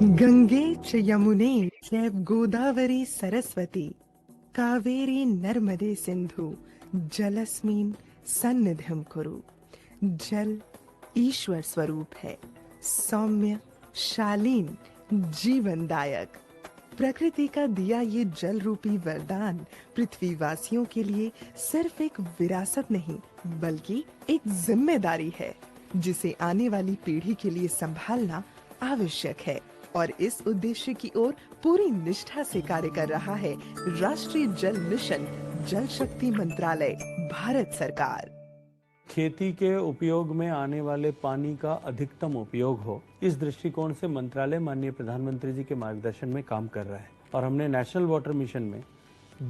गंगे च यमुने चैव गोदावरी सरस्वती कावेरी नर्मदे सिंधु जलस्मिन् सन्निधिं कुरु। जल ईश्वर स्वरूप है, सौम्य, शालीन, जीवनदायक। प्रकृति का दिया ये जल रूपी वरदान पृथ्वीवासियों के लिए सिर्फ एक विरासत नहीं, बल्कि एक जिम्मेदारी है, जिसे आने वाली पीढ़ी के लिए संभालना आवश्यक है। और इस उद्देश्य की ओर पूरी निष्ठा से कार्य कर रहा है राष्ट्रीय जल मिशन, जल शक्ति मंत्रालय, भारत सरकार। खेती के उपयोग में आने वाले पानी का अधिकतम उपयोग हो, इस दृष्टिकोण से मंत्रालय माननीय प्रधानमंत्री जी के मार्गदर्शन में काम कर रहा है और हमने नेशनल वाटर मिशन में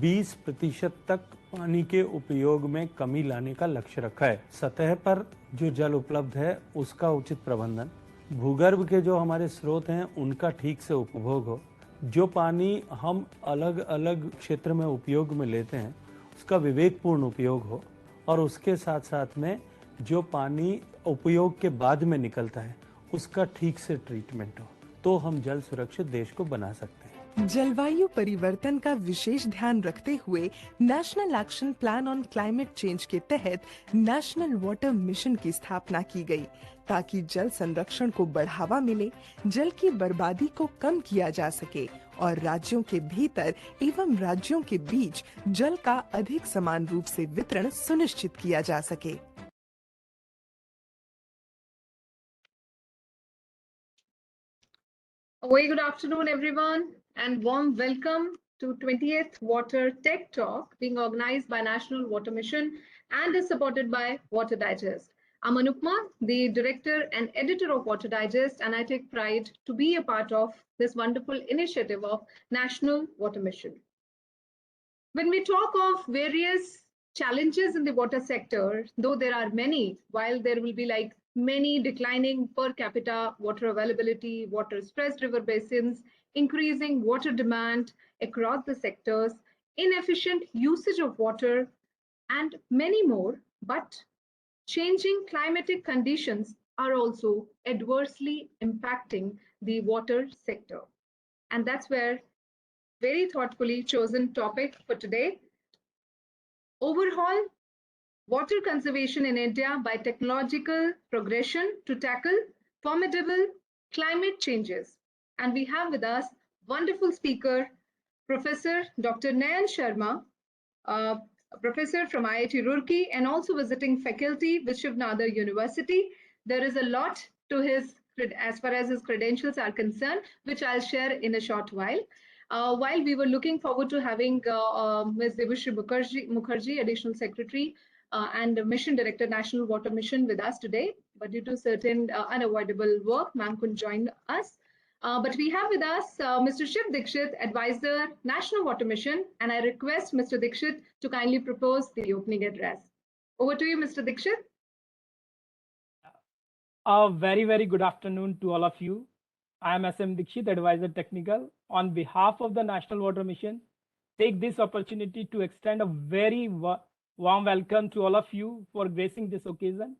20% तक पानी के उपयोग में कमी लाने का लक्ष्य रखा है। सतह पर जो जल उपलब्ध है उसका उचित प्रबंधन, भूगर्भ के जो हमारे स्रोत हैं उनका ठीक से उपभोग हो, जो पानी हम अलग अलग क्षेत्र में उपयोग में लेते हैं उसका विवेकपूर्ण उपयोग हो, और उसके साथ साथ में जो पानी उपयोग के बाद में निकलता है उसका ठीक से ट्रीटमेंट हो, तो हम जल सुरक्षित देश को बना सकते हैं। जलवायु परिवर्तन का विशेष ध्यान रखते हुए national action plan on climate change के तहत नेशनल वाटर मिशन की स्थापना की गई, ताकि जल संरक्षण को बढ़ावा मिले, जल की बर्बादी को कम किया जा सके और राज्यों के भीतर एवं राज्यों के बीच जल का अधिक समान रूप से वितरण सुनिश्चित किया जा सके। A very good afternoon, everyone, and warm welcome to 20th Water Tech Talk being organized by National Water Mission and is supported by Water Digest. I'm Anupma, the director and editor of Water Digest, and I take pride to be a part of this wonderful initiative of National Water Mission. When we talk of various challenges in the water sector, though there are many, while there will be like many declining per capita water availability, water stressed river basins, increasing water demand across the sectors, inefficient usage of water, and many more, but changing climatic conditions are also adversely impacting the water sector. And that's where very thoughtfully chosen topic for today: overhaul water conservation in India by technological progression to tackle formidable climate changes. And we have with us wonderful speaker, Professor Dr. Nayan Sharma, a professor from IIT Roorkee and also visiting faculty with Shiv Nadar University. There is a lot to his, as far as his credentials are concerned, which I'll share in a short while. While we were looking forward to having Ms. Devashri Mukherjee, Additional Secretary and Mission Director, National Water Mission, with us today, but due to certain unavoidable work, ma'am couldn't join us. But we have with us Mr. Shiv Dikshit, Advisor, National Water Mission, and I request Mr. Dikshit to kindly propose the opening address. Over to you, Mr. Dikshit. A very, very good afternoon to all of you. I am SM Dikshit, Advisor Technical. On behalf of the National Water Mission, take this opportunity to extend a very warm welcome to all of you for gracing this occasion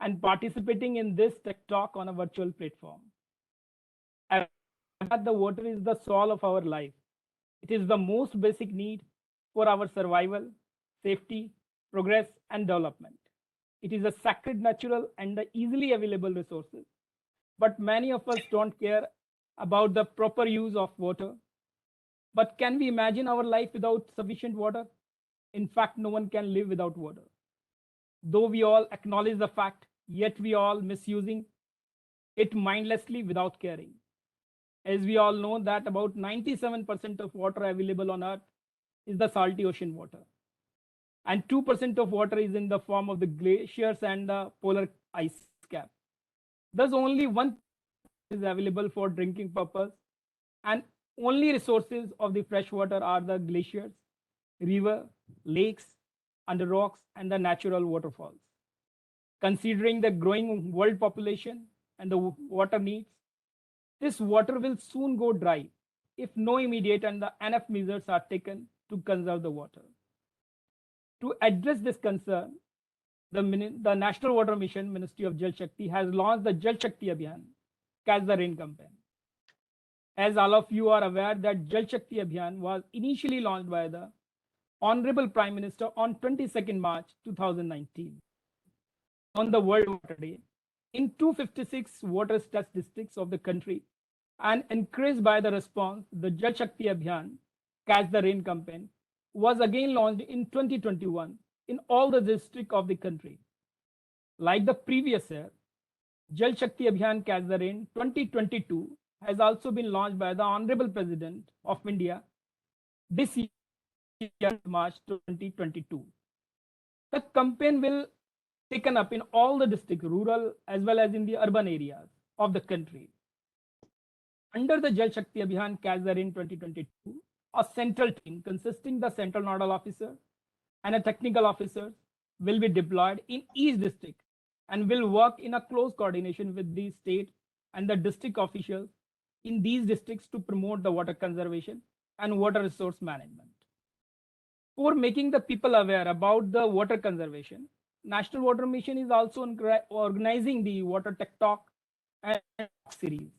and participating in this tech talk on a virtual platform. The water is the soul of our life. It is the most basic need for our survival, safety, progress, and development. It is a sacred, natural, and easily available resources. But many of us don't care about the proper use of water. But can we imagine our life without sufficient water? In fact, no one can live without water. Though we all acknowledge the fact, yet we all misusing it mindlessly without caring. As we all know that about 97% of water available on Earth is the salty ocean water. And 2% of water is in the form of the glaciers and the polar ice cap. Thus, only 1% is available for drinking purpose, and only resources of the fresh water are the glaciers, river, lakes, under rocks, and the natural waterfalls. Considering the growing world population and the water needs, this water will soon go dry if no immediate and enough measures are taken to conserve the water. To address this concern, the National Water Mission, Ministry of Jal Shakti, has launched the Jal Shakti Abhiyan, Catch the Rain campaign. As all of you are aware that Jal Shakti Abhiyan was initially launched by the Honorable Prime Minister on 22nd March 2019 on the World Water Day in 256 water stressed districts of the country, and encouraged by the response, the Jal Shakti Abhiyan Catch the Rain campaign was again launched in 2021 in all the districts of the country. Like the previous year, Jal Shakti Abhiyan Catch the Rain 2022 has also been launched by the Honorable President of India this year, March 2022. The campaign will taken up in all the district, rural as well as in the urban areas of the country. Under the Jal Shakti Abhiyan Catch the Rain 2022, a central team consisting the central nodal officer and a technical officer will be deployed in each district and will work in a close coordination with the state and the district officials in these districts to promote the water conservation and water resource management. For making the people aware about the water conservation, National Water Mission is also organizing the Water Tech Talk and series.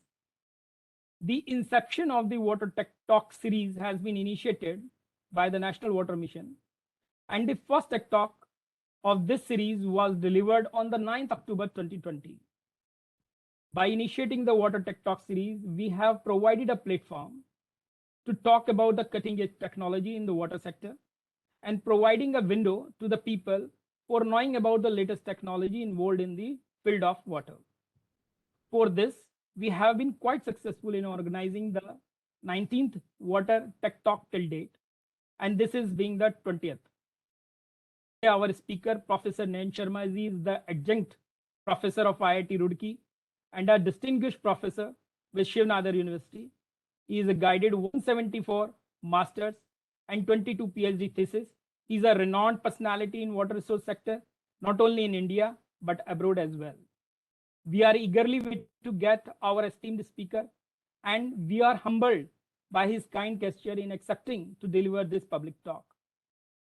The inception of the Water Tech Talk series has been initiated by the National Water Mission, and the first Tech Talk of this series was delivered on the 9th October 2020. By initiating the Water Tech Talk series, we have provided a platform to talk about the cutting-edge technology in the water sector and providing a window to the people for knowing about the latest technology involved in the field of water. For this, we have been quite successful in organizing the 19th Water Tech Talk till date, and this is being the 20th. Our speaker, Professor Nayan Sharma ji, is the adjunct professor of IIT Roorkee and a distinguished professor with Shiv Nadar University. He is a guided 174 masters and 22 PhD thesis. He is a renowned personality in water resource sector, not only in India, but abroad as well. We are eagerly waiting to get our esteemed speaker, and we are humbled by his kind gesture in accepting to deliver this public talk.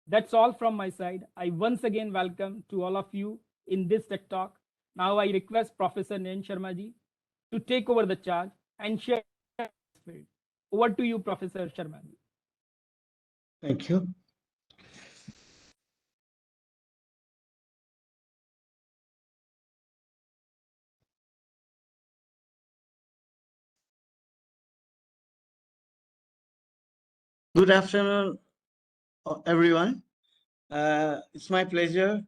That's all from my side. I once again welcome to all of you in this tech talk. Now I request Professor Nayan Sharma ji to take over the charge and share this field. Over to you, Professor Sharma ji. Thank you. Good afternoon, everyone. It's my pleasure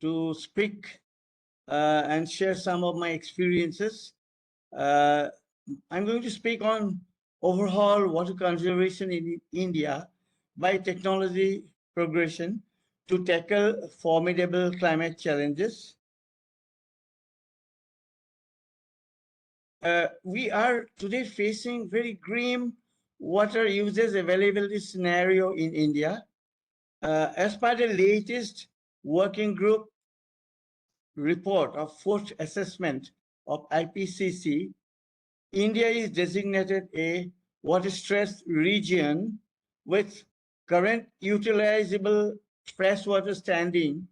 to speak and share some of my experiences. I'm going to speak on overall water conservation in India by technology progression to tackle formidable climate challenges. We are today facing very grim water usage availability scenario in India. As per the latest working group report of fourth assessment of IPCC, India is designated a water-stressed region with current utilizable freshwater standing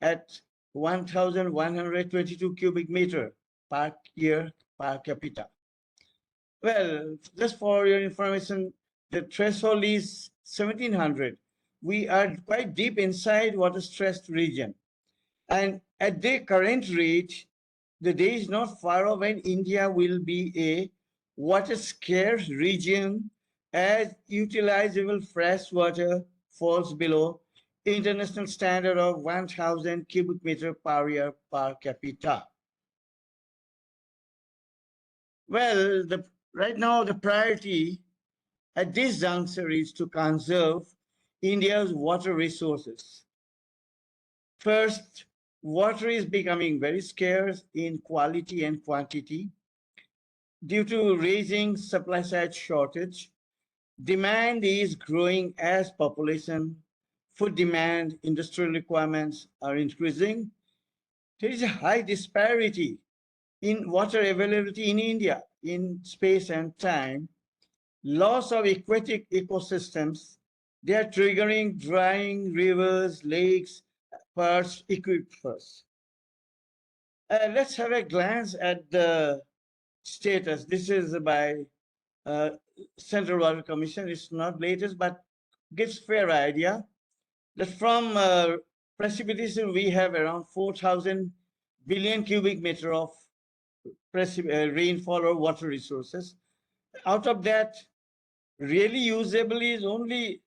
at 1,122 cubic meter per year per capita. Well, just for your information, the threshold is 1,700. We are quite deep inside water-stressed region. And at the current rate, the day is not far off when India will be a water-scarce region as utilizable fresh water falls below international standard of 1,000 cubic meter per year per capita. Well, right now the priority at this juncture is to conserve India's water resources. First, water is becoming very scarce in quality and quantity due to rising supply side shortage. Demand is growing as population, food demand, industrial requirements are increasing. There is a high disparity in water availability in India in space and time. Loss of aquatic ecosystems, they are triggering drying rivers, lakes, parts, aquifers. Let's have a glance at the status. This is by Central Water Commission. It's not latest, but gives fair idea that from precipitation we have around 4,000 billion cubic meter of rainfall or water resources. Out of that, really usable is only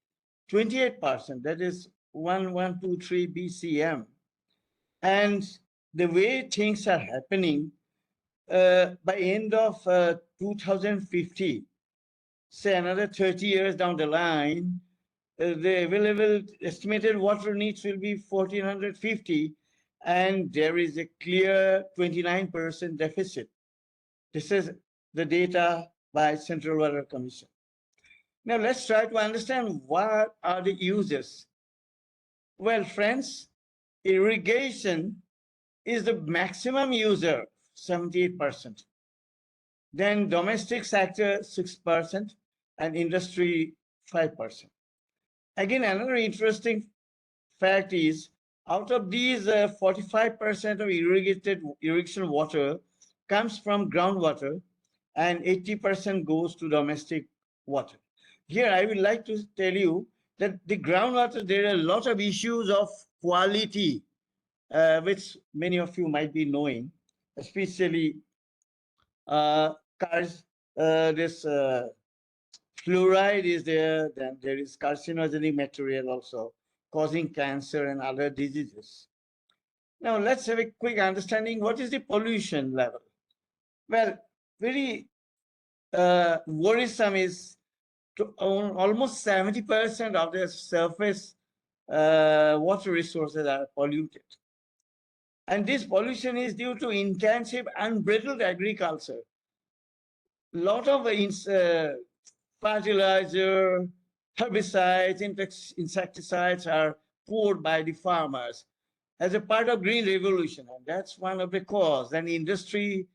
28%. That is 1123 BCM. And the way things are happening, by end of 2050, say another 30 years down the line, the available estimated water needs will be 1450, and there is a clear 29% deficit. This is the data by Central Water Commission. Now let's try to understand what are the uses. Well, friends, irrigation is the maximum user, 78%. Then domestic sector, 6%, and industry, 5%. Again, another interesting fact is, out of these 45% of irrigation water comes from groundwater, and 80% goes to domestic water. Here, I would like to tell you that the groundwater, there are a lot of issues of quality, which many of you might be knowing, especially this fluoride is there, then there is carcinogenic material also causing cancer and other diseases. Now let's have a quick understanding. What is the pollution level? Well, very worrisome is almost 70% of the surface water resources are polluted. And this pollution is due to intensive, unbridled agriculture. A lot of fertilizer, herbicides, insecticides are poured by the farmers as a part of green revolution, and that's one of the cause. And industry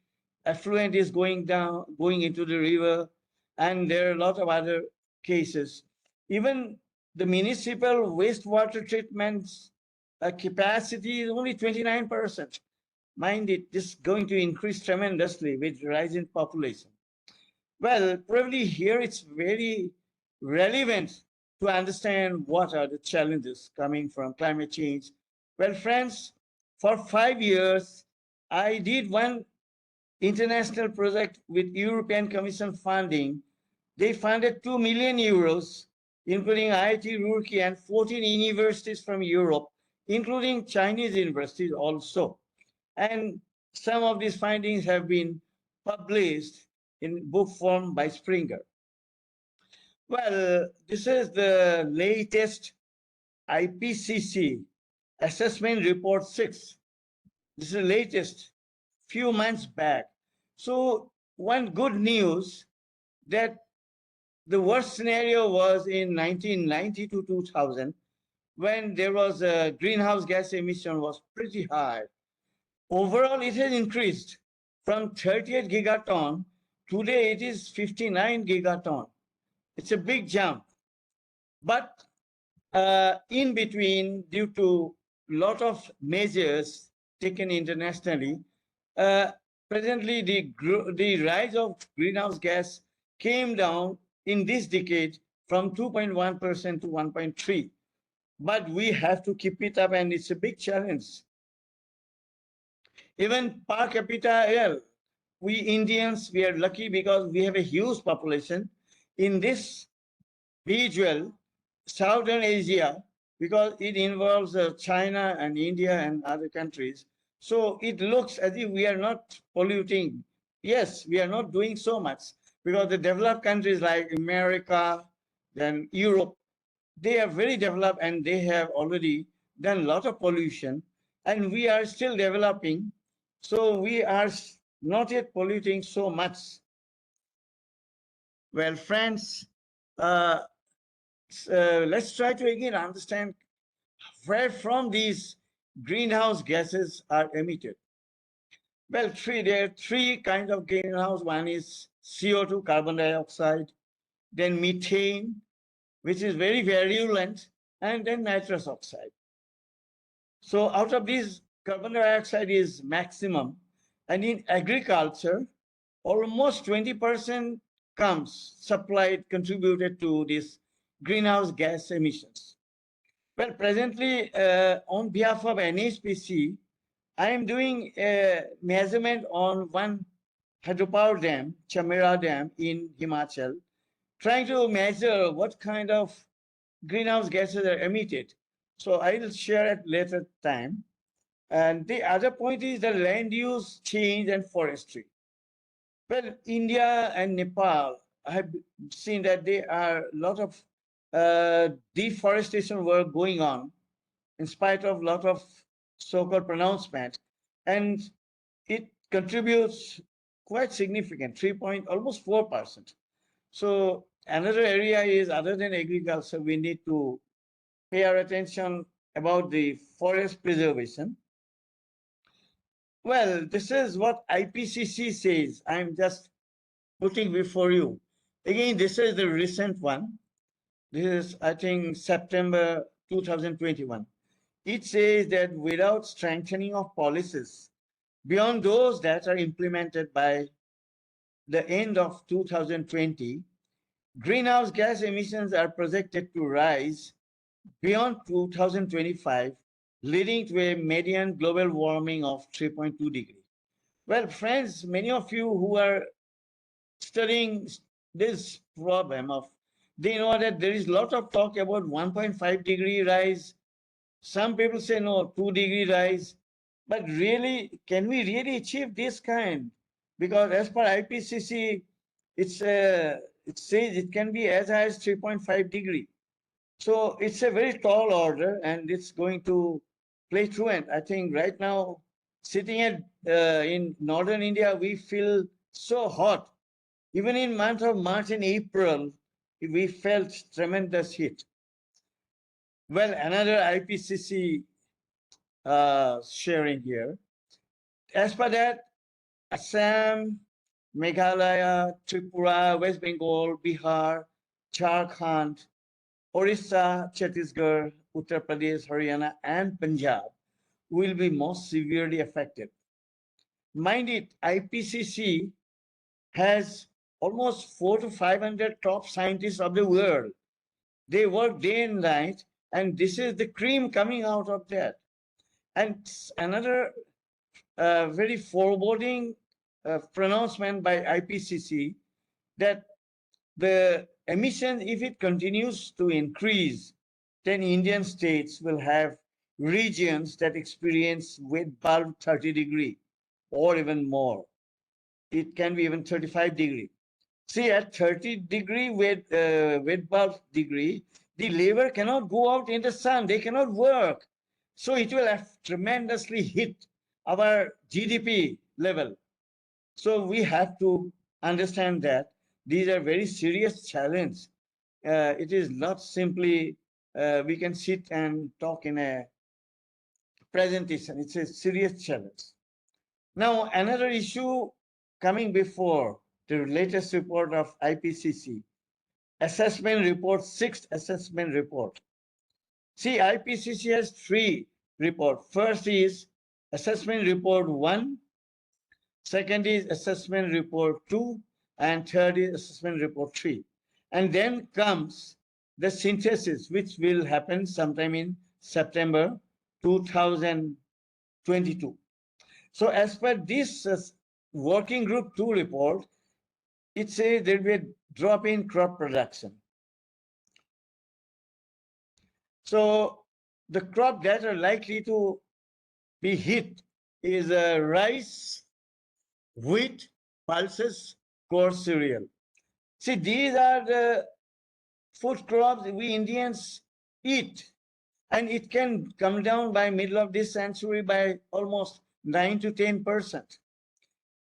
effluent is going into the river, and there are a lot of other cases. Even the municipal wastewater treatments capacity is only 29%. Mind it, this is going to increase tremendously with rise in population. Well, probably here it's very relevant to understand what are the challenges coming from climate change. Well, friends, for 5 years, I did one international project with European Commission funding. They funded 2 million euros, including IIT Roorkee and 14 universities from Europe, including Chinese universities also. And some of these findings have been published in book form by Springer. Well, this is the latest IPCC assessment report 6. This is the latest, few months back. So one good news that the worst scenario was in 1990 to 2000, when there was a greenhouse gas emission was pretty high. Overall, it has increased from 38 gigaton. Today, it is 59 gigaton. It's a big jump. But in between, due to a lot of measures taken internationally, presently the rise of greenhouse gas came down in this decade from 2.1% to 1.3%. But we have to keep it up, and it's a big challenge. Even per capita, we Indians, we are lucky because we have a huge population. In this visual, Southern Asia, because it involves China and India and other countries, so it looks as if we are not polluting. Yes, we are not doing so much, because the developed countries like America, then Europe, they are very developed and they have already done a lot of pollution, and we are still developing. So we are not yet polluting so much. Well, friends, let's try to again understand where from these greenhouse gases are emitted. Well, there are three kinds of greenhouse. One is CO2, carbon dioxide, then methane, which is very virulent, and then nitrous oxide. So out of these, carbon dioxide is maximum. And in agriculture, almost 20% contributed to this greenhouse gas emissions? Well, presently, on behalf of NHPC, I am doing a measurement on one hydropower dam, Chamera Dam in Himachal, trying to measure what kind of greenhouse gases are emitted. So I will share at later time. And the other point is the land use change and forestry. Well, India and Nepal, I have seen that there are a lot of deforestation work going on in spite of a lot of so-called pronouncement. And it contributes quite significant, almost 4%. So another area is, other than agriculture, we need to pay our attention about the forest preservation. Well, this is what IPCC says. I'm just putting before you. Again, this is the recent one. This is, I think, September 2021. It says that without strengthening of policies beyond those that are implemented by the end of 2020, greenhouse gas emissions are projected to rise beyond 2025, leading to a median global warming of 3.2 degrees. Well, friends, many of you who are studying this problem they know that there is a lot of talk about 1.5 degree rise. Some people say no, 2 degree rise. But really, can we really achieve this kind? Because as per IPCC, it says it can be as high as 3.5 degree. So it's a very tall order, and it's going to play truant. I think right now, sitting in northern India, we feel so hot. Even in month of March and April, we felt tremendous heat. Well, another IPCC sharing here. As per that, Assam, Meghalaya, Tripura, West Bengal, Bihar, Jharkhand, Orissa, Chhattisgarh, Uttar Pradesh, Haryana, and Punjab will be most severely affected. Mind it, IPCC has almost 400 to 500 top scientists of the world. They work day and night, and this is the cream coming out of that. And another very foreboding pronouncement by IPCC that the emission, if it continues to increase, then Indian states will have regions that experience wet bulb 30 degree or even more. It can be even 35 degree. See, at 30 degree wet bulb degree, the labor cannot go out in the sun. They cannot work. So it will have tremendously hit our GDP level. So we have to understand that these are very serious challenges. It is not simply we can sit and talk in a presentation. It's a serious challenge. Now, another issue coming before the latest report of IPCC, assessment report, 6th assessment report. See, IPCC has 3 reports. First is assessment report 1, second is assessment report 2, and third is assessment report 3. And then comes the synthesis, which will happen sometime in September 2022. So as per this working group 2 report, it says there will be a drop in crop production. So the crop that are likely to be hit is rice, wheat, pulses, coarse cereal. See, these are the food crops we Indians eat, and it can come down by middle of this century by almost 9 to 10%.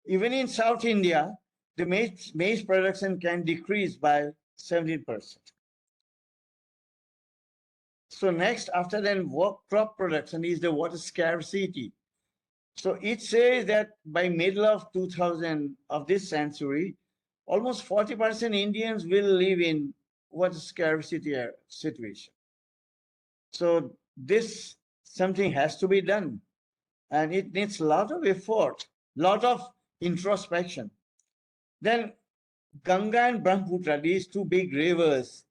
Even in South India, the maize production can decrease by 17%. So next, after then, crop production is the water scarcity. So it says that by middle of 2000 of this century, almost 40% Indians will live in water scarcity situation. So this something has to be done, and it needs a lot of effort, lot of introspection. Then Ganga and Brahmaputra, these two big rivers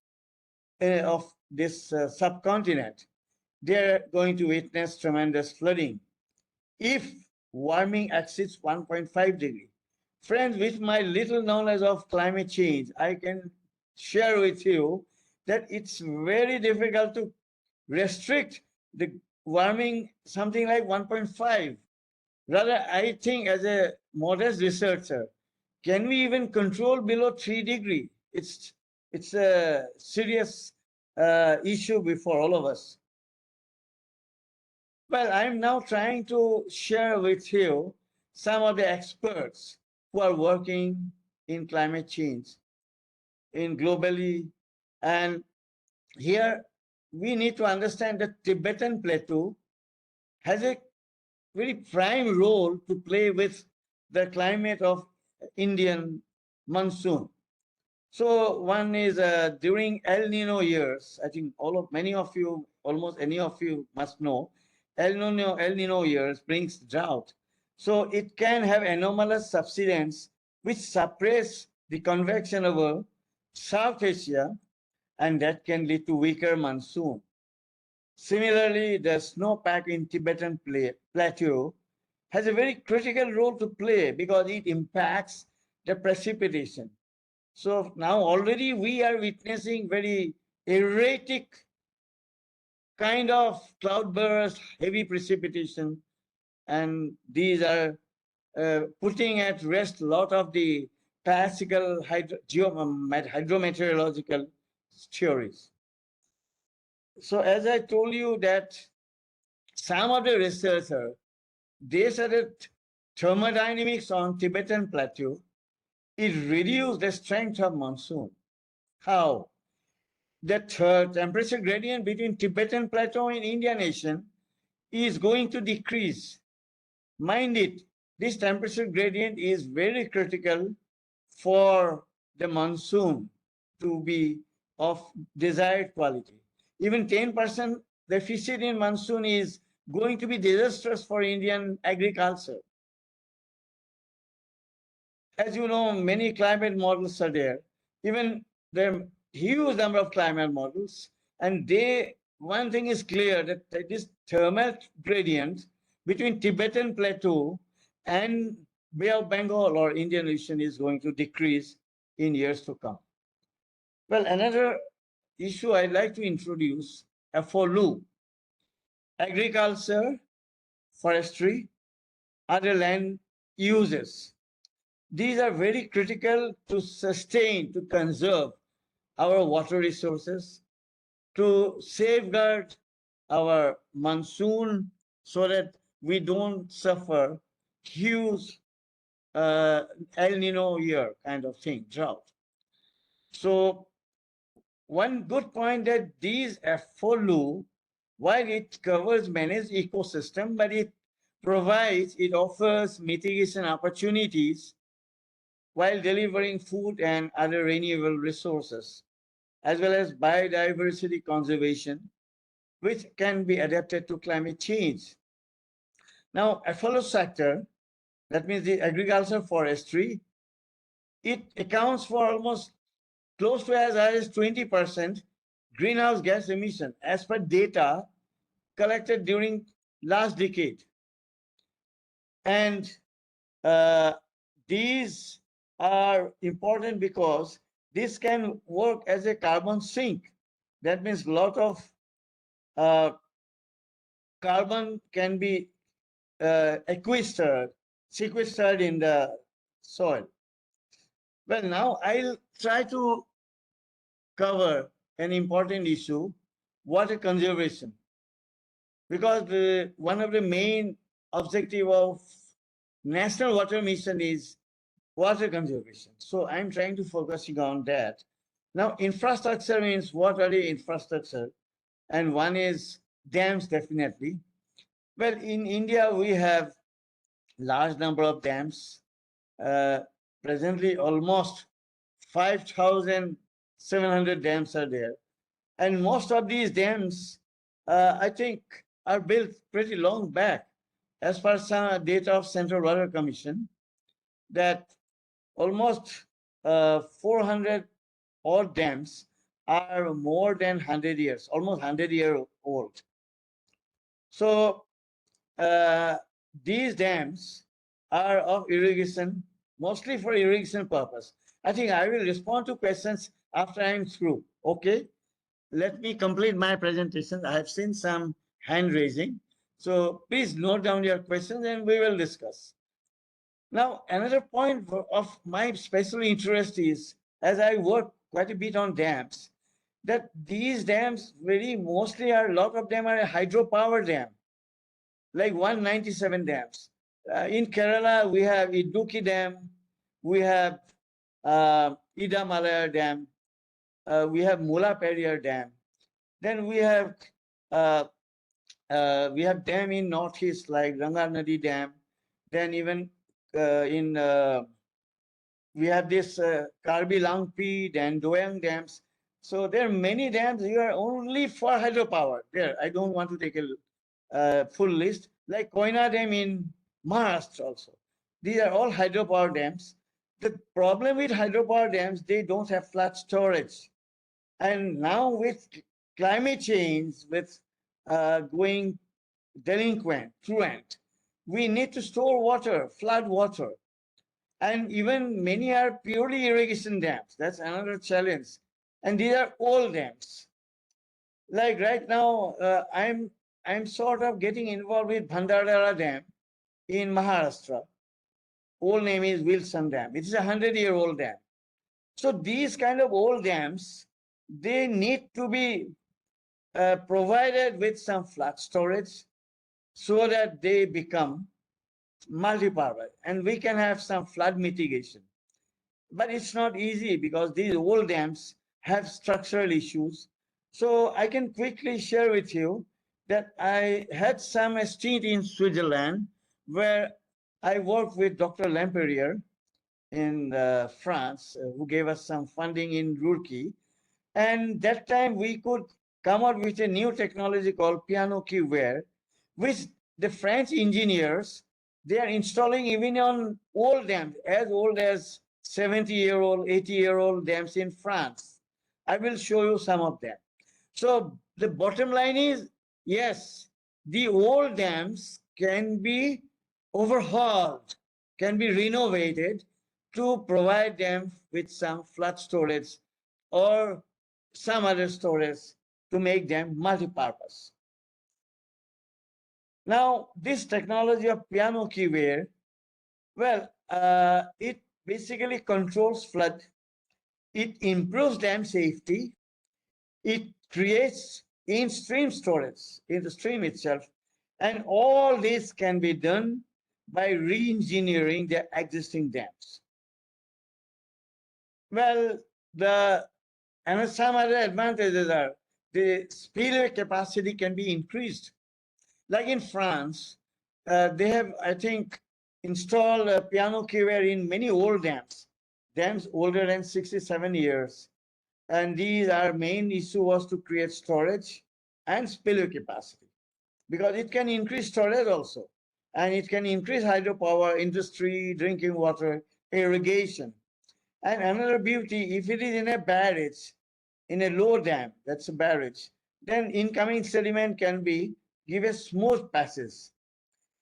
of this subcontinent, they're going to witness tremendous flooding if warming exceeds 1.5 degree. Friends, with my little knowledge of climate change, I can share with you that it's very difficult to restrict the warming something like 1.5. Rather, I think as a modest researcher, can we even control below 3 degree? It's a serious issue before all of us. Well, I'm now trying to share with you some of the experts who are working in climate change in globally. And here we need to understand that Tibetan Plateau has a very prime role to play with the climate of Indian monsoon. So one is during El Nino years, I think many of you, almost any of you must know, El Nino years brings drought. So it can have anomalous subsidence which suppress the convection over South Asia, and that can lead to weaker monsoon. Similarly, the snowpack in Tibetan Plateau has a very critical role to play because it impacts the precipitation. So now already we are witnessing very erratic kind of cloudburst, heavy precipitation, and these are putting at rest a lot of the classical hydrometeorological theories. So as I told you that some of the researchers, they said that thermodynamics on Tibetan Plateau, it reduced the strength of monsoon. How? The temperature gradient between Tibetan Plateau and Indian Ocean is going to decrease. Mind it, this temperature gradient is very critical for the monsoon to be of desired quality. Even 10% deficit in monsoon is going to be disastrous for Indian agriculture. As you know, many climate models are there. Even there are huge number of climate models, and one thing is clear that this thermal gradient between Tibetan Plateau and Bay of Bengal or Indian Ocean is going to decrease in years to come. Well, another issue I'd like to introduce, FOLU, agriculture, forestry, other land uses. These are very critical to sustain, to conserve our water resources, to safeguard our monsoon so that we don't suffer huge El Nino year kind of thing, drought. So one good point that these FOLU, while it covers managed ecosystem, but it offers mitigation opportunities while delivering food and other renewable resources, as well as biodiversity conservation, which can be adapted to climate change. Now, a FOLU sector, that means the agriculture forestry, it accounts for almost close to as high as 20% greenhouse gas emission as per data collected during last decade. And these are important because this can work as a carbon sink. That means a lot of carbon can be sequestered in the soil. Well, now I'll try to cover an important issue, water conservation. Because one of the main objective of National Water Mission is water conservation. So I'm trying to focusing on that. Now, infrastructure means what are the infrastructure? And one is dams, definitely. Well, in India, we have large number of dams. Presently, almost 5,700 dams are there. And most of these dams, I think, are built pretty long back. As per some data of Central Water Commission, that almost 400 odd dams are more than 100 years, almost 100-year old. So these dams are of irrigation, mostly for irrigation purpose. I think I will respond to questions after I'm through. Okay, let me complete my presentation. I have seen some hand raising. So please note down your questions and we will discuss. Now, another point of my special interest is, as I work quite a bit on dams, that these dams very mostly are, a lot of them are a hydropower dam, like 197 dams. In Kerala, we have Idukki Dam, we have Idamalaya Dam, we have Mullaperiyar Dam. Then we have dam in northeast like Ranganadi Dam. Then even we have this Karbi Langpi, then Doyang dams. So there are many dams here only for hydropower. There, I don't want to take a full list. Like Koyna Dam in Maharashtra also. These are all hydropower dams. The problem with hydropower dams, they don't have flood storage. And now with climate change, with going delinquent, truant, we need to store water, flood water. And even many are purely irrigation dams. That's another challenge. And these are old dams. Like right now, I'm sort of getting involved with Bhandardara Dam in Maharashtra. Old name is Wilson Dam. It is a 100-year-old dam. So these kind of old dams, they need to be provided with some flood storage so that they become multi-power and we can have some flood mitigation. But it's not easy because these old dams have structural issues. So I can quickly share with you that I had some stint in Switzerland where I worked with Dr. Lamperier in France, who gave us some funding in Roorkee. And that time we could come out with a new technology called piano-key ware, which the French engineers, they are installing even on old dams, as old as 70-year-old, 80-year-old dams in France. I will show you some of them. So the bottom line is, yes, the old dams can be overhauled, can be renovated to provide them with some flood storage or some other storage to make them multi-purpose. Now, this technology of piano-key ware, well, it basically controls flood. It improves dam safety. It creates in-stream storage in the stream itself. And all this can be done by re-engineering the existing dams. Well, and some other advantages are the spillway capacity can be increased. Like in France, they have, I think, installed a piano-key ware in many old dams older than 67 years. And these are main issue was to create storage and spillway capacity because it can increase storage also. And it can increase hydropower, industry, drinking water, irrigation. And another beauty, if it is in a barrage, in a low dam, that's a barrage, then incoming sediment can be give a smooth passage.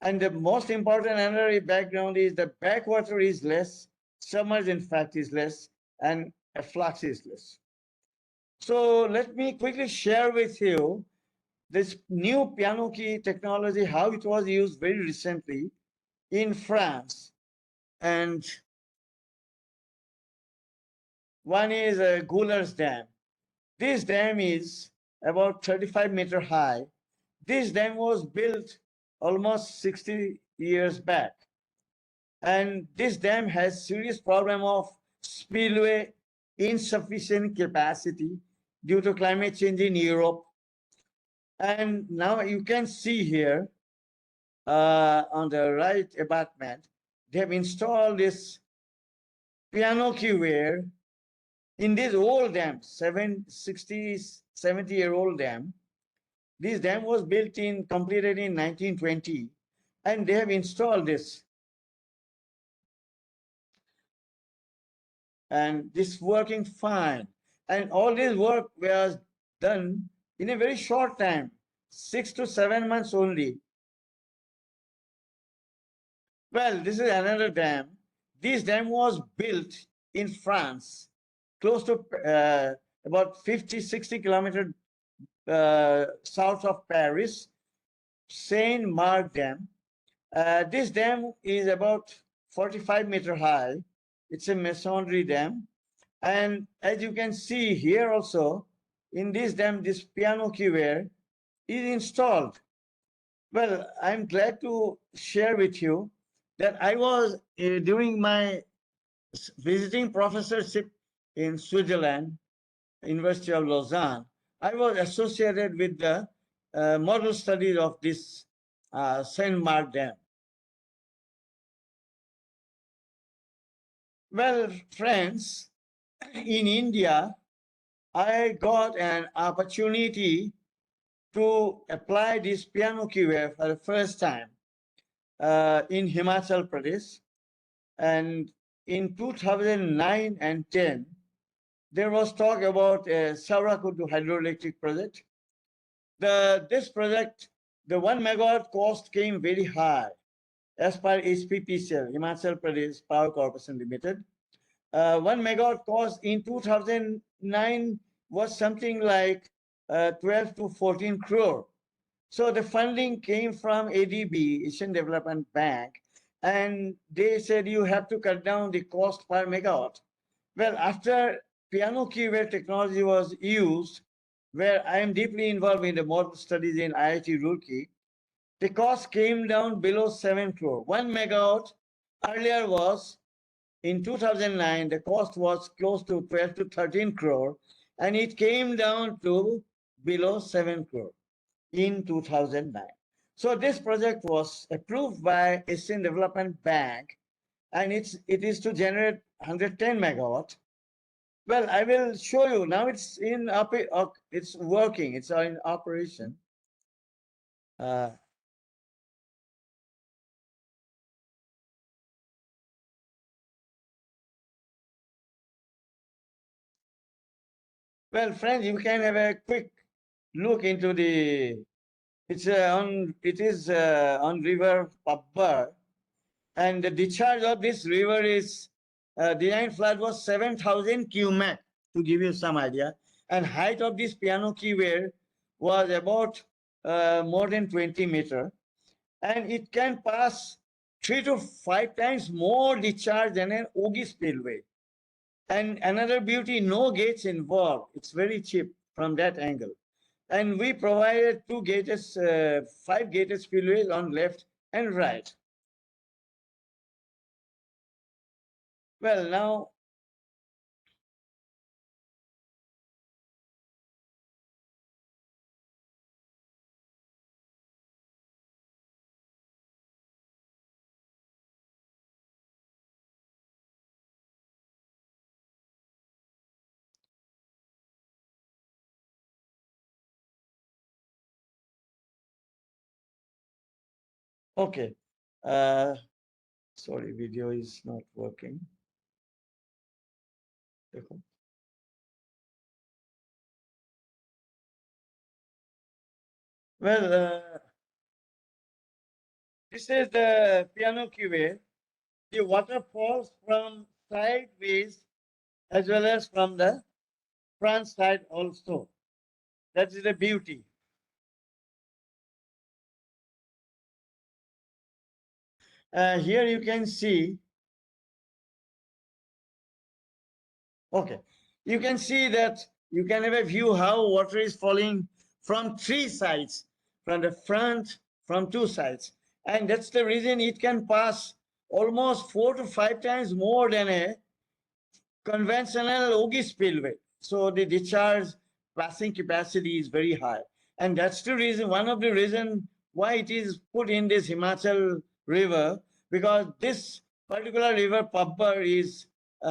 And the most important another background is the backwater is less, submerged in fact is less, and a flux is less. So let me quickly share with you this new piano-key technology, how it was used very recently in France. And one is Goular's Dam. This dam is about 35-meter high. This dam was built almost 60 years back. And this dam has serious problem of spillway insufficient capacity due to climate change in Europe. And now you can see here on the right abutment, they have installed this piano-key ware in this old dam, 70-year-old dam. This dam was completed in 1920, and they have installed this. and this working fine. And all this work was done in a very short time, 6 to 7 months only. Well, this is another dam. This dam was built in France, close to about 50-60 kilometers south of Paris, Saint-Marc Dam. This dam is about 45-meter high. It's a masonry dam. And as you can see here also, in this dam, this piano keywear is installed. Well, I'm glad to share with you that I was, during my visiting professorship in Switzerland, University of Lausanne, I was associated with the model studies of this Saint-Marc Dam. Well, friends, in India, I got an opportunity to apply this piano keywear for the first time in Himachal Pradesh. And in 2009 and 10, there was talk about a Saurakudu hydroelectric project. This project, the 1 megawatt cost came very high as per HPPCL, Himachal Pradesh Power Corporation Limited. 1 megawatt cost in 2009 was something like 12 to 14 crore. So the funding came from ADB, Asian Development Bank, and they said you have to cut down the cost per megawatt. Well, after piano keywear technology was used, where I am deeply involved in the model studies in IIT Roorkee, the cost came down below 7 crore. 1 megawatt earlier was, in 2009, the cost was close to 12 to 13 crore, and it came down to below 7 crore in 2009. So this project was approved by Asian Development Bank, and it is to generate 110 megawatt. Well, I will show you now. It's it's working. It's in operation. Well, friends, you can have a quick look into the. It is on River Pabbar, and the discharge of this river is design flood was 7,000 cubic, to give you some idea, and height of this piano keywear was about more than 20 meter, and it can pass 3 to 5 times more discharge than an Ogi spillway. And another beauty, no gates involved. It's very cheap from that angle. And we provided 5 gated spillways on left and right. Well, now, okay. Sorry, video is not working. Well, this is the piano keywear. The water falls from sideways as well as from the front side also. That is the beauty. Here you can see, okay, you can see that you can have a view how water is falling from 3 sides, from the front, from 2 sides. And that's the reason it can pass almost 4 to 5 times more than a conventional Ogi spillway. So the discharge passing capacity is very high. And that's the reason, one of the reasons why it is put in this Himachal river, because this particular river, Pabbar,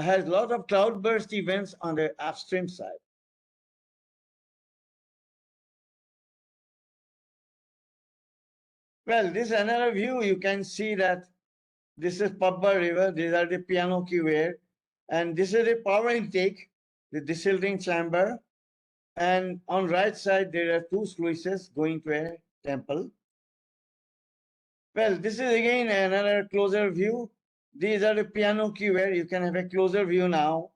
has a lot of cloudburst events on the upstream side. Well, this is another view. You can see that this is Pabbar River. These are the piano keywear. And this is a power intake, the desilting chamber. And on right side, there are two sluices going to a temple. Well, this is again another closer view. These are the piano key where you can have a closer view now.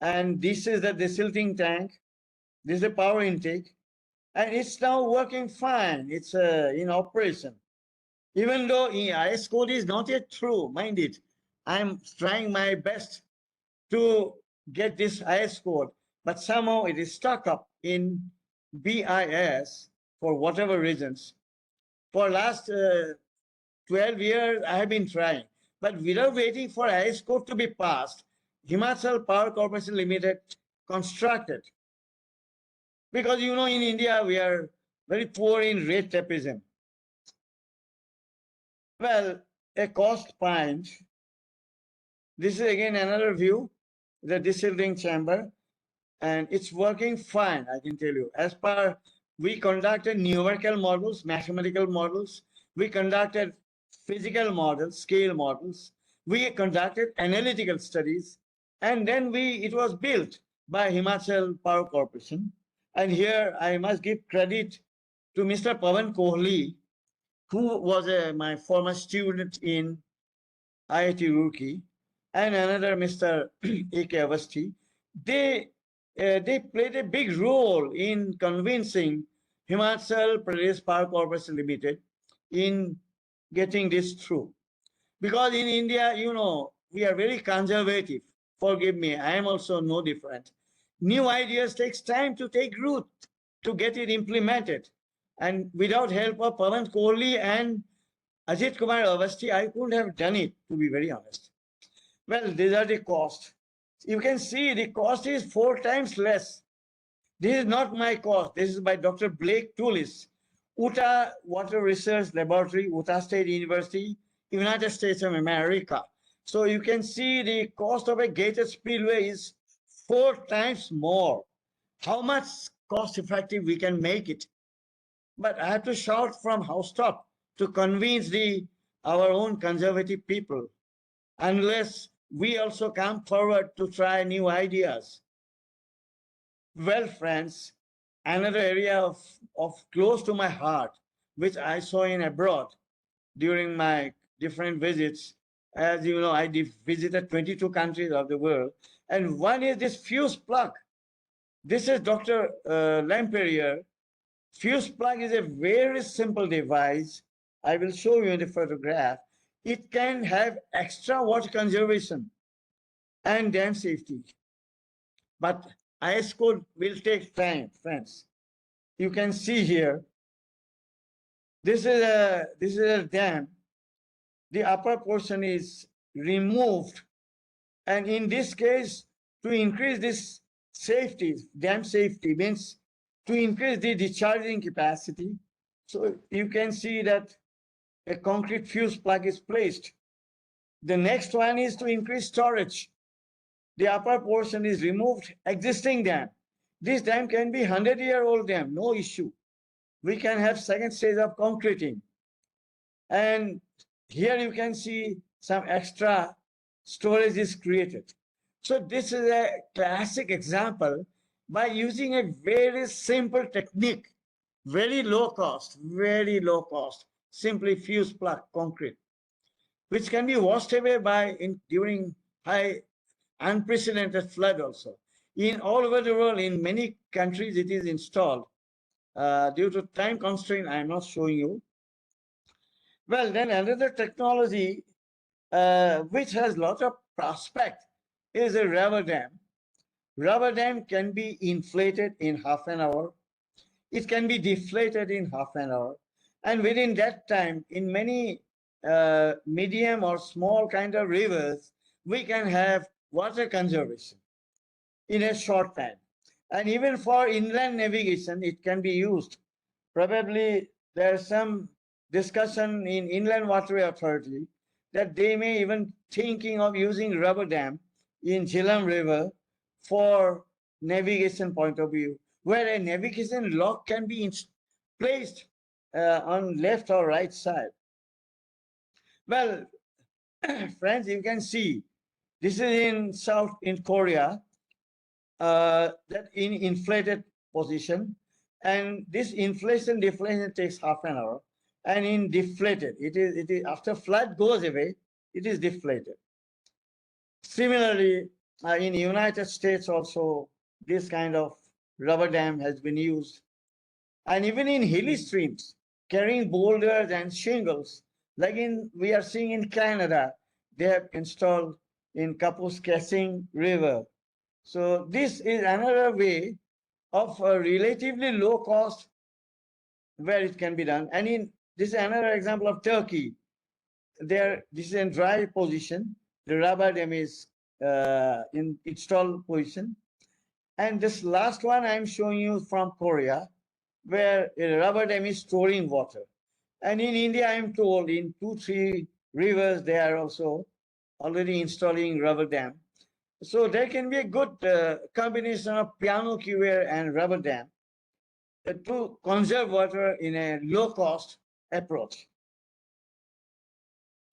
And this is the desilting tank. This is the power intake. And it's now working fine. It's in operation. Even though IS code is not yet through, mind it, I'm trying my best to get this IS code, but somehow it is stuck up in BIS for whatever reasons. For last 12 years, I have been trying, but without waiting for IS code to be passed, Himachal Power Corporation Limited constructed. Because in India, we are very poor in red tapeism. Well, a cost point. This is again another view, the desilting chamber, and it's working fine, I can tell you. As per, we conducted numerical models, mathematical models, we conducted physical models, scale models, we conducted analytical studies, and then it was built by Himachal Power Corporation. And here I must give credit to Mr. Pavan Kohli, who was my former student in IIT Roorkee, and another Mr. A.K. Avasthi. They played a big role in convincing Himachal Pradesh Power Corporation Limited in getting this through. Because in India, we are very conservative. Forgive me, I am also no different. New ideas takes time to take root, to get it implemented. And without help of Pavan Kohli and Ajit Kumar Avasthi, I couldn't have done it, to be very honest. Well, these are the costs. You can see the cost is 4 times less. This is not my cost. This is by Dr. Blake Tullis, Utah Water Research Laboratory, Utah State University, United States of America. So you can see the cost of a gated spillway is 4 times more. How much cost effective we can make it. But I have to shout from housetop to convince our own conservative people, unless we also come forward to try new ideas. Well, friends, another area of close to my heart, which I saw in abroad during my different visits. As you know, I visited 22 countries of the world, and one is this fuse plug. This is Dr. Lamperier. Fuse plug is a very simple device. I will show you in the photograph. It can have extra water conservation and dam safety. But IS code will take time, friends. You can see here, this is a dam. The upper portion is removed. And in this case, to increase this safety, dam safety means to increase the discharging capacity. So you can see that a concrete fuse plug is placed. The next one is to increase storage. The upper portion is removed, existing dam. This dam can be 100-year-old dam, no issue. We can have second stage of concreting. And here you can see some extra storage is created. So this is a classic example by using a very simple technique, very low cost, simply fuse plug concrete, which can be washed away during high unprecedented flood also. In all over the world, in many countries, it is installed. Due to time constraint, I am not showing you. Well, then another technology which has lot of prospect is a rubber dam. Rubber dam can be inflated in half an hour. It can be deflated in half an hour. And within that time, in many medium or small kind of rivers, we can have water conservation in a short time. And even for inland navigation, it can be used. Probably there's some discussion in Inland Waterway Authority that they may even thinking of using rubber dam in Jhelum River for navigation point of view, where a navigation lock can be placed on left or right side. Well, friends, you can see This is in Korea, that in inflated position, and this inflation deflation takes half an hour, and in deflated, it is after flood goes away, it is deflated. Similarly, in United States also, this kind of rubber dam has been used. And even in hilly streams, carrying boulders and shingles, like we are seeing in Canada, they have installed in Kapuskasing River. So this is another way of a relatively low cost where it can be done. And this is another example of Turkey. This is in dry position. The rubber dam is in installed position. And this last one I'm showing you from Korea, where a rubber dam is storing water. And in India, I'm told in 2-3 rivers, they are also already installing rubber dam. So there can be a good combination of piano QA and rubber dam to conserve water in a low cost approach.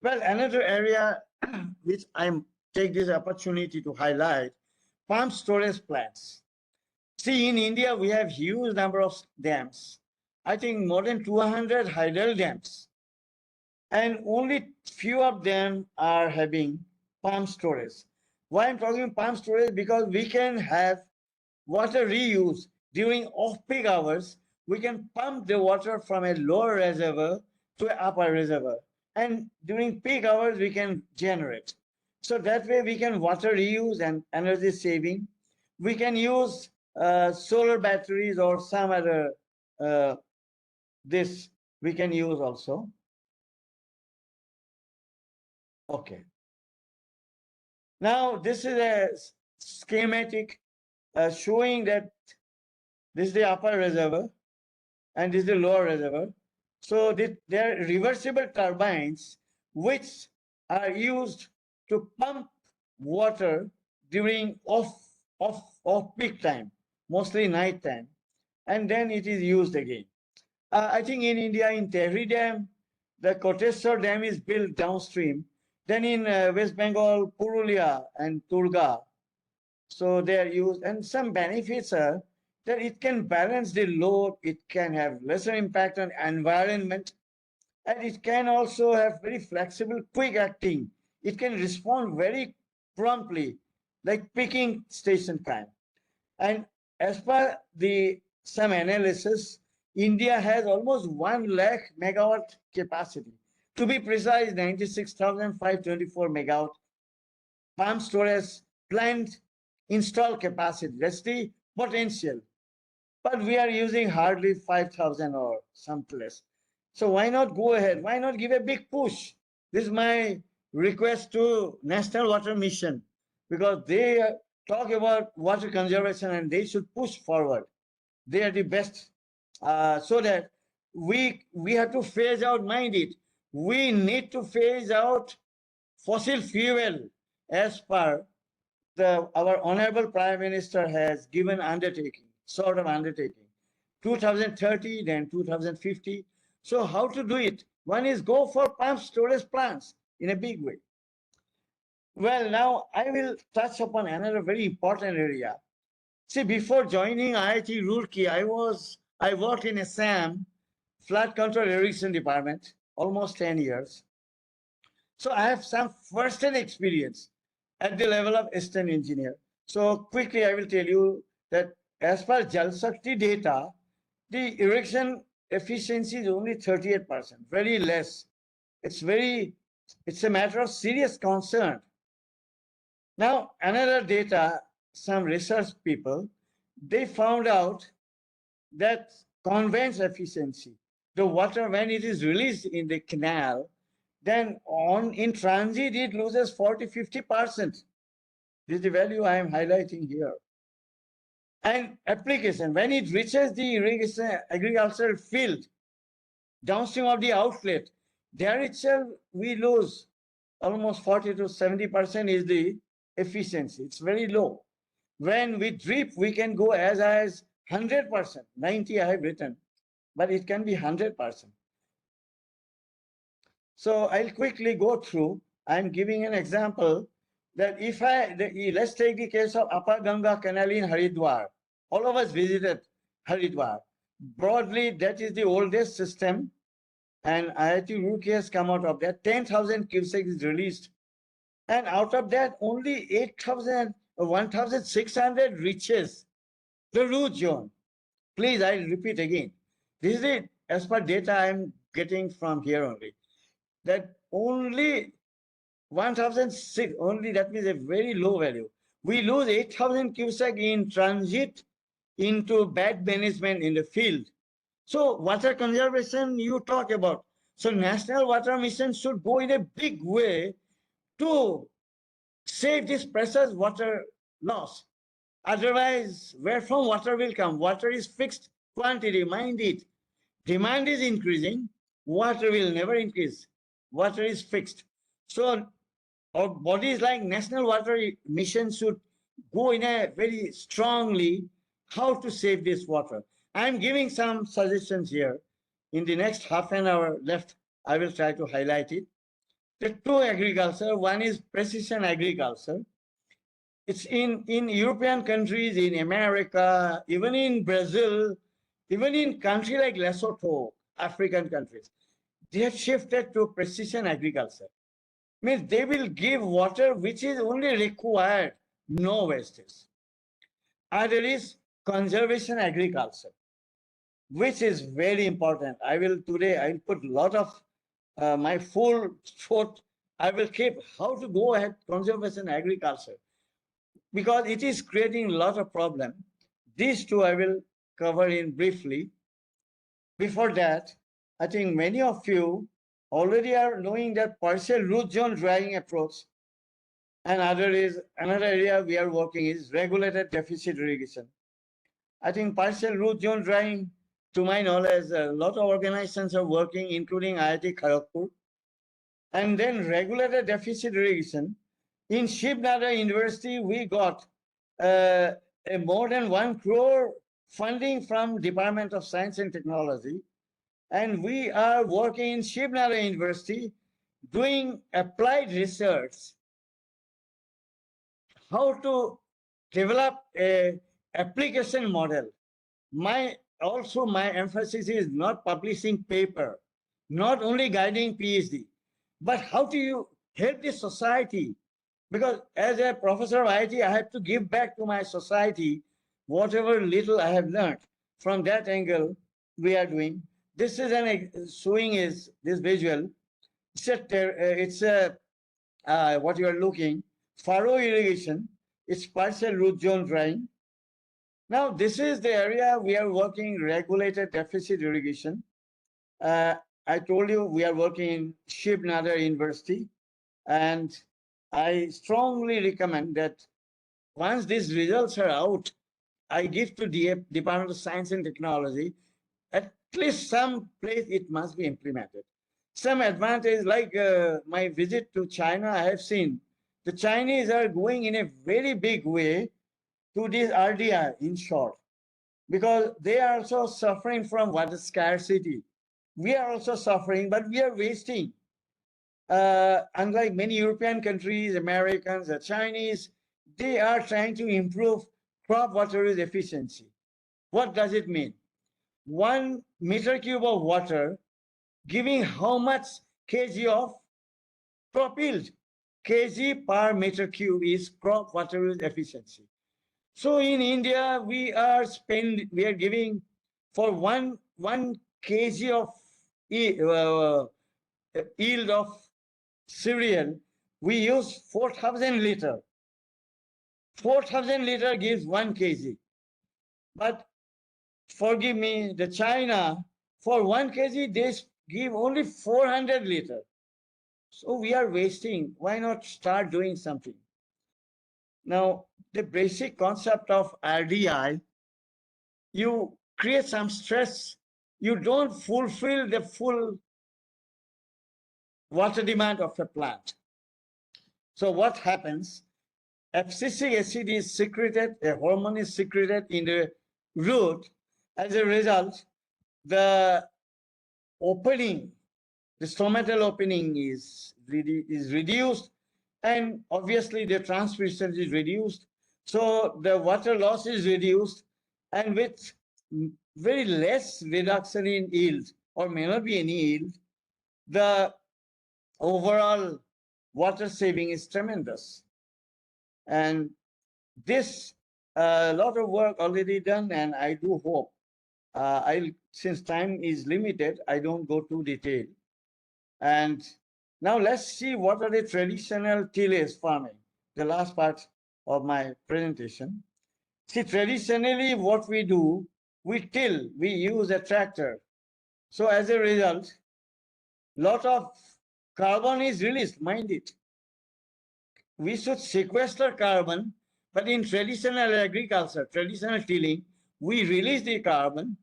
Well, another area which I take this opportunity to highlight, pump storage plants. See, in India, we have huge number of dams. I think more than 200 hydel dams. And only few of them are having pump storage. Why I'm talking pump storage? Because we can have water reuse during off-peak hours. We can pump the water from a lower reservoir to an upper reservoir. And during peak hours, we can generate. So that way we can water reuse and energy saving. We can use solar batteries or some other this we can use also. Okay. Now this is a schematic showing that this is the upper reservoir and this is the lower reservoir. So there are reversible turbines which are used to pump water during off-peak time, mostly night time, and then it is used again. I think in India, in Tehri Dam, the Koteshwar Dam is built downstream. Then in West Bengal, Purulia and Turga, so they are used. And some benefits are that it can balance the load, it can have lesser impact on environment, and it can also have very flexible, quick acting. It can respond very promptly, like picking station time. And as per some analysis, India has almost 1 lakh megawatt capacity. To be precise, 96,524 megawatt pump storage plant install capacity. That's the potential. But we are using hardly 5,000 or something less. So why not go ahead? Why not give a big push? This is my request to National Water Mission, because they talk about water conservation and they should push forward. They are the best. So that we have to phase out, mind it, we need to phase out fossil fuel as per our Honorable Prime Minister has given undertaking, sort of undertaking, 2030, then 2050. So how to do it? One is go for pump storage plants in a big way. Well, now I will touch upon another very important area. See, before joining IIT Roorkee, I worked in Assam flood control irrigation department almost 10 years. So I have some first-hand experience at the level of assistant engineer. So quickly, I will tell you that as per Jal Shakti data, the irrigation efficiency is only 38%, very less. It's a matter of serious concern. Now, another data, some research people, they found out that conveyance efficiency, the water when it is released in the canal, then in transit it loses 40-50%. This is the value I am highlighting here. And application, when it reaches the irrigation agricultural field downstream of the outlet, there itself we lose almost 40-70% is the efficiency. It's very low. When we drip, we can go as high as 100%. 90 I have written, but it can be 100%. So I'll quickly go through. I'm giving an example that let's take the case of Upper Ganga Canal in Haridwar. All of us visited Haridwar. Broadly, that is the oldest system, and IIT Roorkee has come out of that. 10,000 cubic is released, and out of that, only 8,000 or 1,600 reaches the root zone. Please, I repeat again. This is it, as per data I'm getting from here only, that only 1,006, only that means a very low value. We lose 8,000 cubic in transit into bad management in the field. So water conservation you talk about. So National Water Mission should go in a big way to save this precious water loss. Otherwise, where from water will come? Water is fixed quantity, mind it. Demand is increasing, water will never increase. Water is fixed. So our bodies like National Water Mission should go in a very strongly how to save this water. I'm giving some suggestions here. In the next half an hour left, I will try to highlight it. The two agriculture, one is precision agriculture. It's in European countries, in America, even in Brazil, even in countries like Lesotho, African countries, they have shifted to precision agriculture. Means they will give water which is only required, no wastage. Other is conservation agriculture, which is very important. I'll put a lot of my full thought, I will keep how to go ahead conservation agriculture, because it is creating a lot of problem. These two I will cover in briefly. Before that, I think many of you already are knowing that partial root zone drying approach, and another area we are working is regulated deficit irrigation. I think partial root zone drying, to my knowledge, a lot of organizations are working, including IIT Kharagpur. And then regulated deficit irrigation. In Shiv Nara University, we got a more than 1 crore funding from Department of Science and Technology. And we are working in Shiv Nara University doing applied research, how to develop a application model. My emphasis is not publishing paper, not only guiding PhD, but how do you help the society? Because as a professor of IT, I have to give back to my society whatever little I have learned. From that angle, we are doing. This is showing is this visual. It's what you are looking, furrow irrigation. It's partial root zone drying. Now, this is the area we are working regulated deficit irrigation. I told you we are working in Shiv Nara University, and I strongly recommend that once these results are out, I give to Department of Science and Technology, at least some place it must be implemented. Some advantage, like my visit to China, I have seen the Chinese are going in a very big way to this RDI, in short, because they are also suffering from water scarcity. We are also suffering, but we are wasting. Unlike many European countries, Americans, the Chinese, they are trying to improve crop water use efficiency. What does it mean? 1 meter cube of water giving how much kg of crop yield? Kg per meter cube is crop water use efficiency. So in India, we are giving for one kg of yield of cereal, we use 4,000 liter. 4,000 liter gives 1 kg. But forgive me, the China, for 1 kg, they give only 400 liter. So we are wasting. Why not start doing something? Now, the basic concept of RDI, you create some stress, you don't fulfill the full water demand of a plant. So what happens? Abscisic acid is secreted, a hormone is secreted in the root. As a result, the opening, the stomatal opening is reduced, And obviously the transpiration is reduced. So the water loss is reduced, and with very less reduction in yield, or may not be any yield, the overall water saving is tremendous. And this, a lot of work already done, and I do hope, since time is limited, I don't go too detailed. And now let's see what are the traditional tillage farming, the last part of my presentation. See, traditionally what we do, we till, we use a tractor. So as a result, lot of carbon is released, mind it. We should sequester carbon, but in traditional agriculture, traditional tilling, we release the carbon,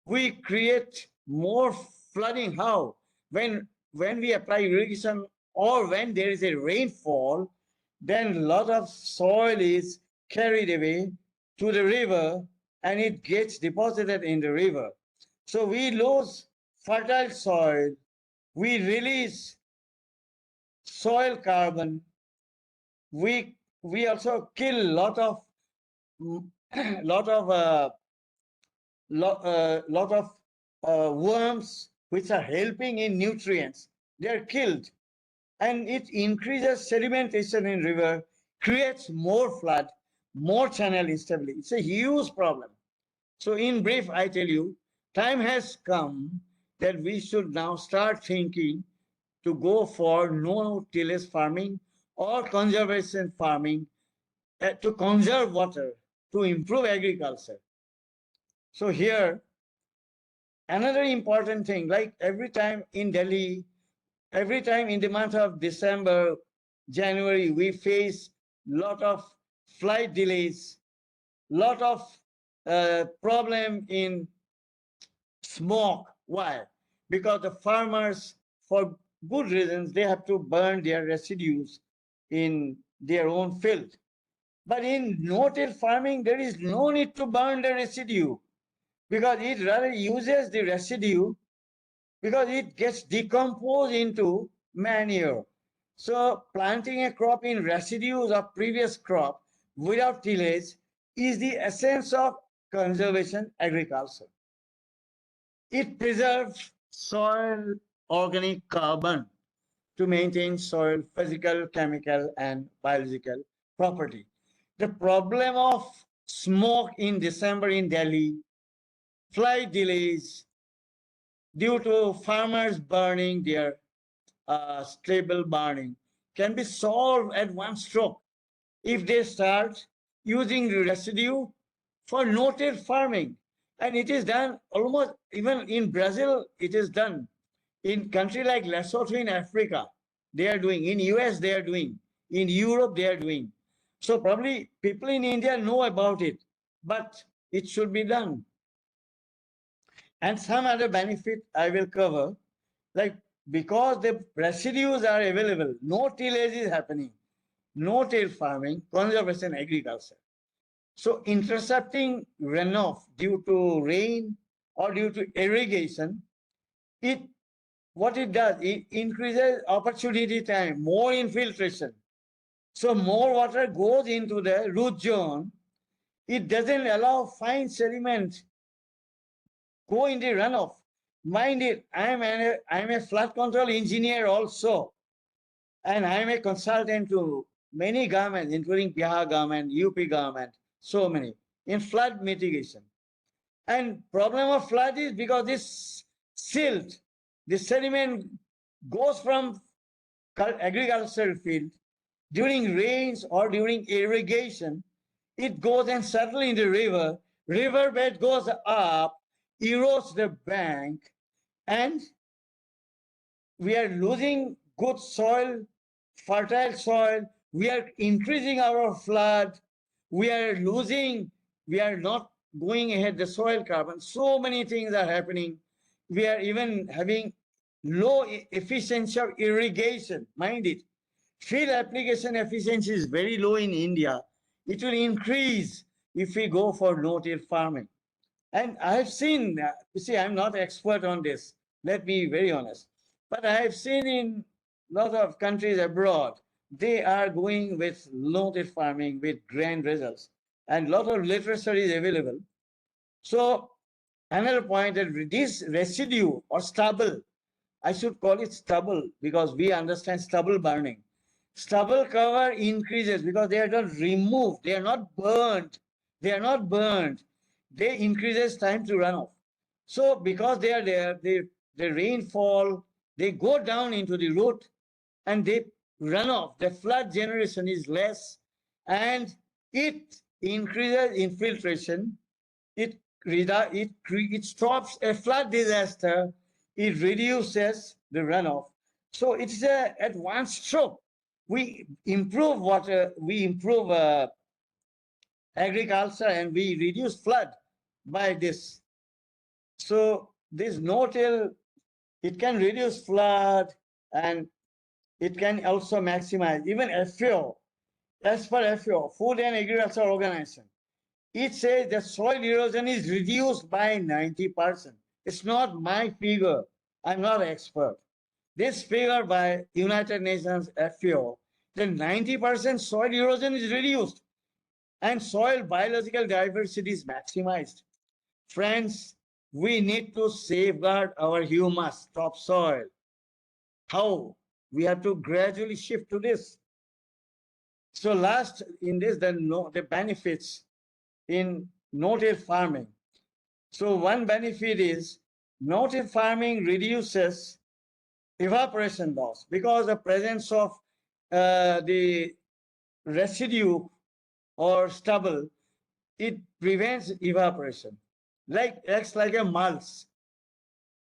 we create more flooding. How? When we apply irrigation or when there is a rainfall, then a lot of soil is carried away to the river and it gets deposited in the river. So we lose fertile soil, we release soil carbon, we also kill lot of worms which are helping in nutrients. They are killed, and it increases sedimentation in river, creates more flood, more channel instability. It's a huge problem. So in brief, I tell you, time has come that we should now start thinking to go for no tillage farming or conservation farming, to conserve water, to improve agriculture. So here, another important thing, like every time in Delhi, every time in the month of December, January, we face lot of flight delays, lot of problem in smoke. Why? Because the farmers, for good reasons, they have to burn their residues in their own field. But in no-till farming, there is no need to burn the residue, because it rather uses the residue, because it gets decomposed into manure. So planting a crop in residues of previous crop without tillage is the essence of conservation agriculture. It preserves soil organic carbon to maintain soil physical, chemical, and biological property. The problem of smoke in December in Delhi, flight delays due to farmers burning their stable burning, can be solved at one stroke if they start using the residue for no-till farming. And it is done almost, even in Brazil, it is done. In country like Lesotho in Africa, they are doing. In US, they are doing. In Europe, they are doing. So probably people in India know about it, but it should be done. And some other benefit I will cover, like because the residues are available, no tillage is happening, no-till farming, conservation agriculture. So intercepting runoff due to rain or due to irrigation, what it does, it increases opportunity time, more infiltration. So more water goes into the root zone. It doesn't allow fine sediment go in the runoff. Mind it, I'm a flood control engineer also, and I'm a consultant to many governments, including Bihar government, UP government, so many, in flood mitigation. And problem of flood is because this silt, this sediment goes from agricultural field during rains or during irrigation, it goes and settles in the river. Riverbed goes up, erodes the bank, and we are losing good soil, fertile soil. We are increasing our flood. We are not going ahead the soil carbon. So many things are happening. We are even having low efficiency of irrigation. Mind it, field application efficiency is very low in India. It will increase if we go for no-till farming. And I have seen, you see, I'm not expert on this. Let me be very honest. But I have seen in a lot of countries abroad, they are going with no-till farming with grand results. And a lot of literature is available. So another point that this residue or stubble, I should call it stubble because we understand stubble burning. Stubble cover increases because they are not removed, they are not burned. They are not burned. They increases time to runoff. So because they are there, the rainfall, they go down into the root and they run off. The flood generation is less and it increases infiltration. It stops a flood disaster. It reduces the runoff. So it's at one stroke. We improve water, we improve agriculture, and we reduce flood by this. So this no-till, it can reduce flood and it can also maximize even FAO. As per FAO, Food and Agriculture Organization, it says that soil erosion is reduced by 90%. It's not my figure. I'm not an expert. This figure by United Nations FAO, then 90% soil erosion is reduced and soil biological diversity is maximized. Friends, we need to safeguard our humus, topsoil. How? We have to gradually shift to this. So last in this, the benefits in no-till farming. So one benefit is no-till farming reduces evaporation loss because the presence of the residue or stubble, it prevents evaporation. Acts like a mulch,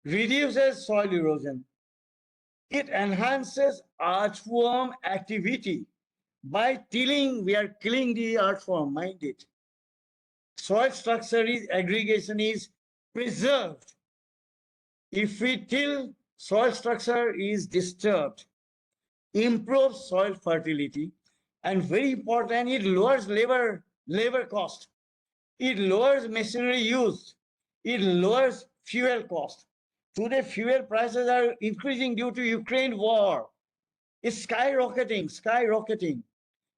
reduces soil erosion. It enhances earthworm activity. By tilling, we are killing the earthworm, mind it. Soil structure is aggregation is preserved. If we till, soil structure is disturbed, improves soil fertility, and very important, it lowers labor cost. It lowers machinery use. It lowers fuel cost. Today, fuel prices are increasing due to Ukraine war. It's skyrocketing.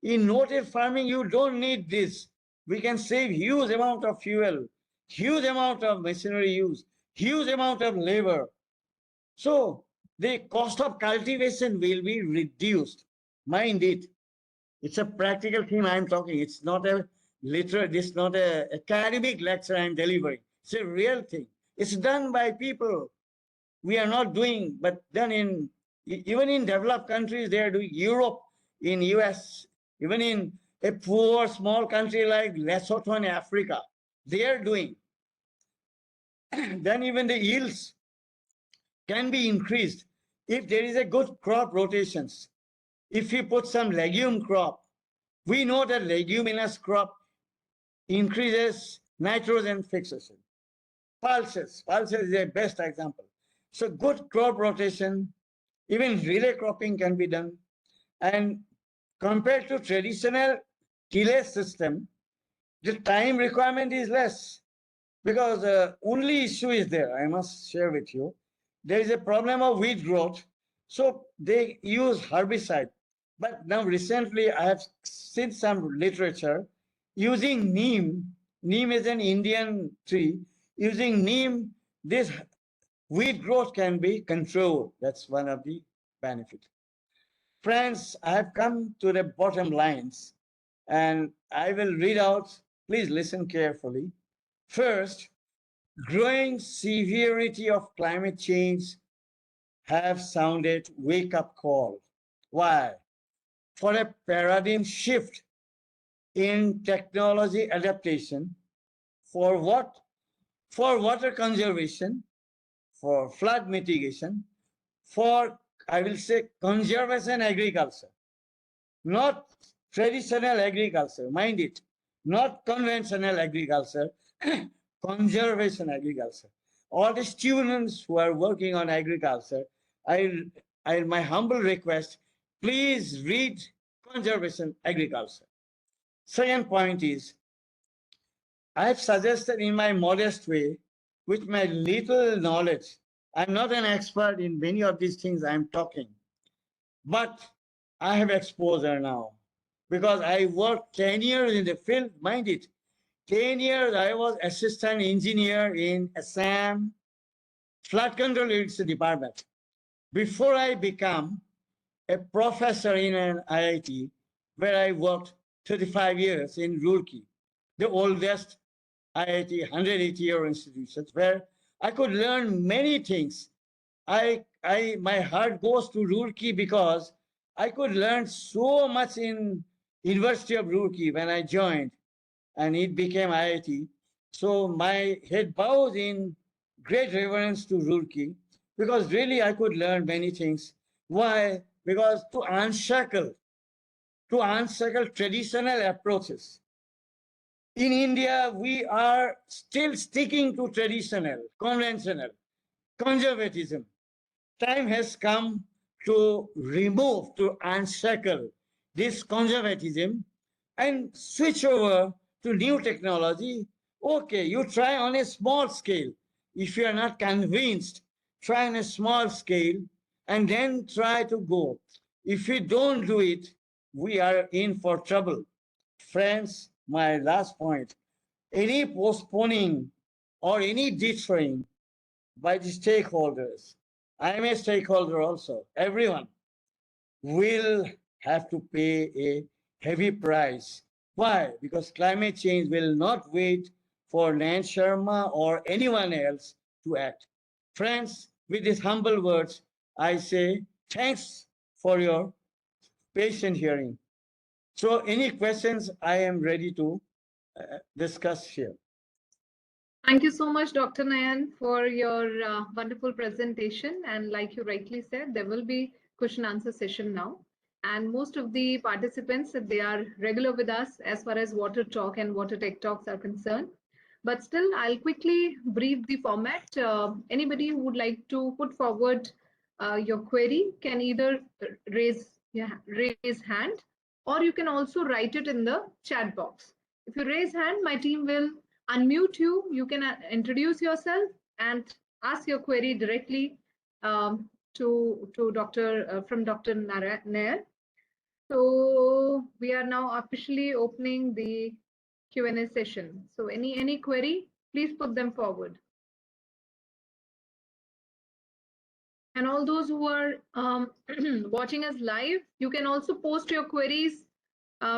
In no-till farming, you don't need this. We can save huge amount of fuel, huge amount of machinery use, huge amount of labor. So the cost of cultivation will be reduced. Mind it. It's a practical thing I'm talking. It's not a literal, this is not an academic lecture I'm delivering. It's a real thing. It's done by people. We are not doing, but done in, even in developed countries, they are doing. Europe, in US, even in a poor small country like Lesotho in Africa, they are doing. Then even the yields can be increased if there is a good crop rotations. If you put some legume crop, we know that leguminous crop increases nitrogen fixation. Pulses is the best example. So good crop rotation, even relay cropping can be done. And compared to traditional tillage system, the time requirement is less because the only issue is there, I must share with you. There is a problem of weed growth. So they use herbicide. But now recently I have seen some literature using neem. Neem is an Indian tree. Using neem, this weed growth can be controlled. That's one of the benefits. Friends, I have come to the bottom lines and I will read out. Please listen carefully. First, growing severity of climate change have sounded wake-up call. Why? For a paradigm shift in technology adaptation. For what? For water conservation, for flood mitigation, for, I will say, conservation agriculture, not traditional agriculture, mind it, not conventional agriculture, conservation agriculture. All the students who are working on agriculture, my humble request, please read conservation agriculture. Second point is, I have suggested in my modest way, with my little knowledge, I'm not an expert in many of these things I'm talking, but I have exposure now because I worked 10 years in the field, mind it. 10 years I was assistant engineer in Assam flood control agency department. Before I become a professor in an IIT, where I worked 35 years in Roorkee, the oldest IIT 180-year institutions, where I could learn many things. My heart goes to Roorkee because I could learn so much in University of Roorkee when I joined, and it became IIT. So my head bows in great reverence to Roorkee because really I could learn many things. Why? Because to unshackle traditional approaches. In India, we are still sticking to traditional, conventional, conservatism. Time has come to remove, to unshackle this conservatism and switch over to new technology. Okay, you try on a small scale. If you are not convinced, try on a small scale and then try to go. If you don't do it, we are in for trouble. Friends, my last point, any postponing or any deterring by the stakeholders, I am a stakeholder also, everyone will have to pay a heavy price. Why? Because climate change will not wait for Nan Sharma or anyone else to act. Friends, with these humble words, I say thanks for your patient hearing. So any questions, I am ready to discuss here. Thank you so much, Dr. Nayan, for your wonderful presentation. And like you rightly said, there will be question answer session now. And most of the participants, they are regular with us as far as Water Talk and Water Tech Talks are concerned. But still, I'll quickly brief the format. Anybody who would like to put forward your query can either raise hand, or you can also write it in the chat box. If you raise hand, my team will unmute you. You can introduce yourself and ask your query directly to Dr. From Dr. Nair. So we are now officially opening the Q&A session. So any query, please put them forward. And all those who are watching us live, you can also post your queries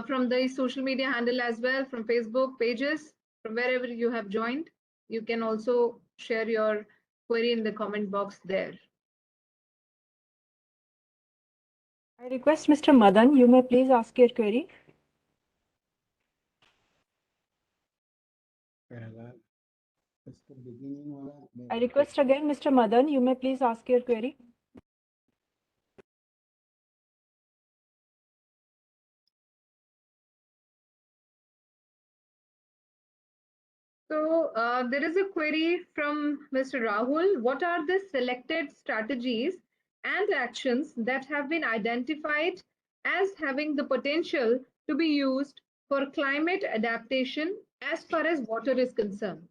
from the social media handle as well, from Facebook pages, from wherever you have joined. You can also share your query in the comment box there. I request Mr. Madan, you may please ask your query. I request again Mr. Madan, you may please ask your query. So there is a query from Mr. Rahul. What are the selected strategies and actions that have been identified as having the potential to be used for climate adaptation as far as water is concerned?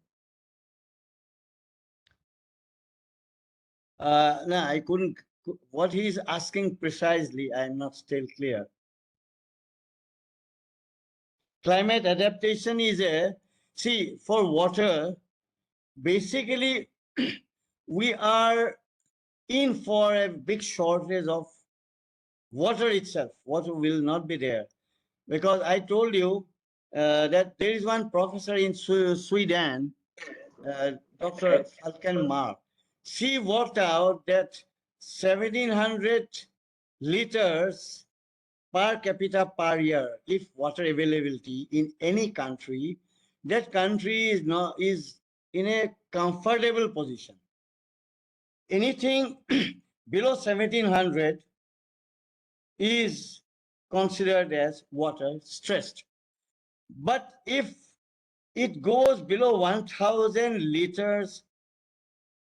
No, I couldn't. What he's asking precisely, I'm not still clear. Climate adaptation is for water, basically, we are in for a big shortage of water itself. Water will not be there. Because I told you that there is one professor in Sweden, Dr. Falken Mark. She worked out that 1,700 liters per capita per year, if water availability in any country, that country is in a comfortable position. Anything below 1,700 is considered as water stressed. But if it goes below 1,000 liters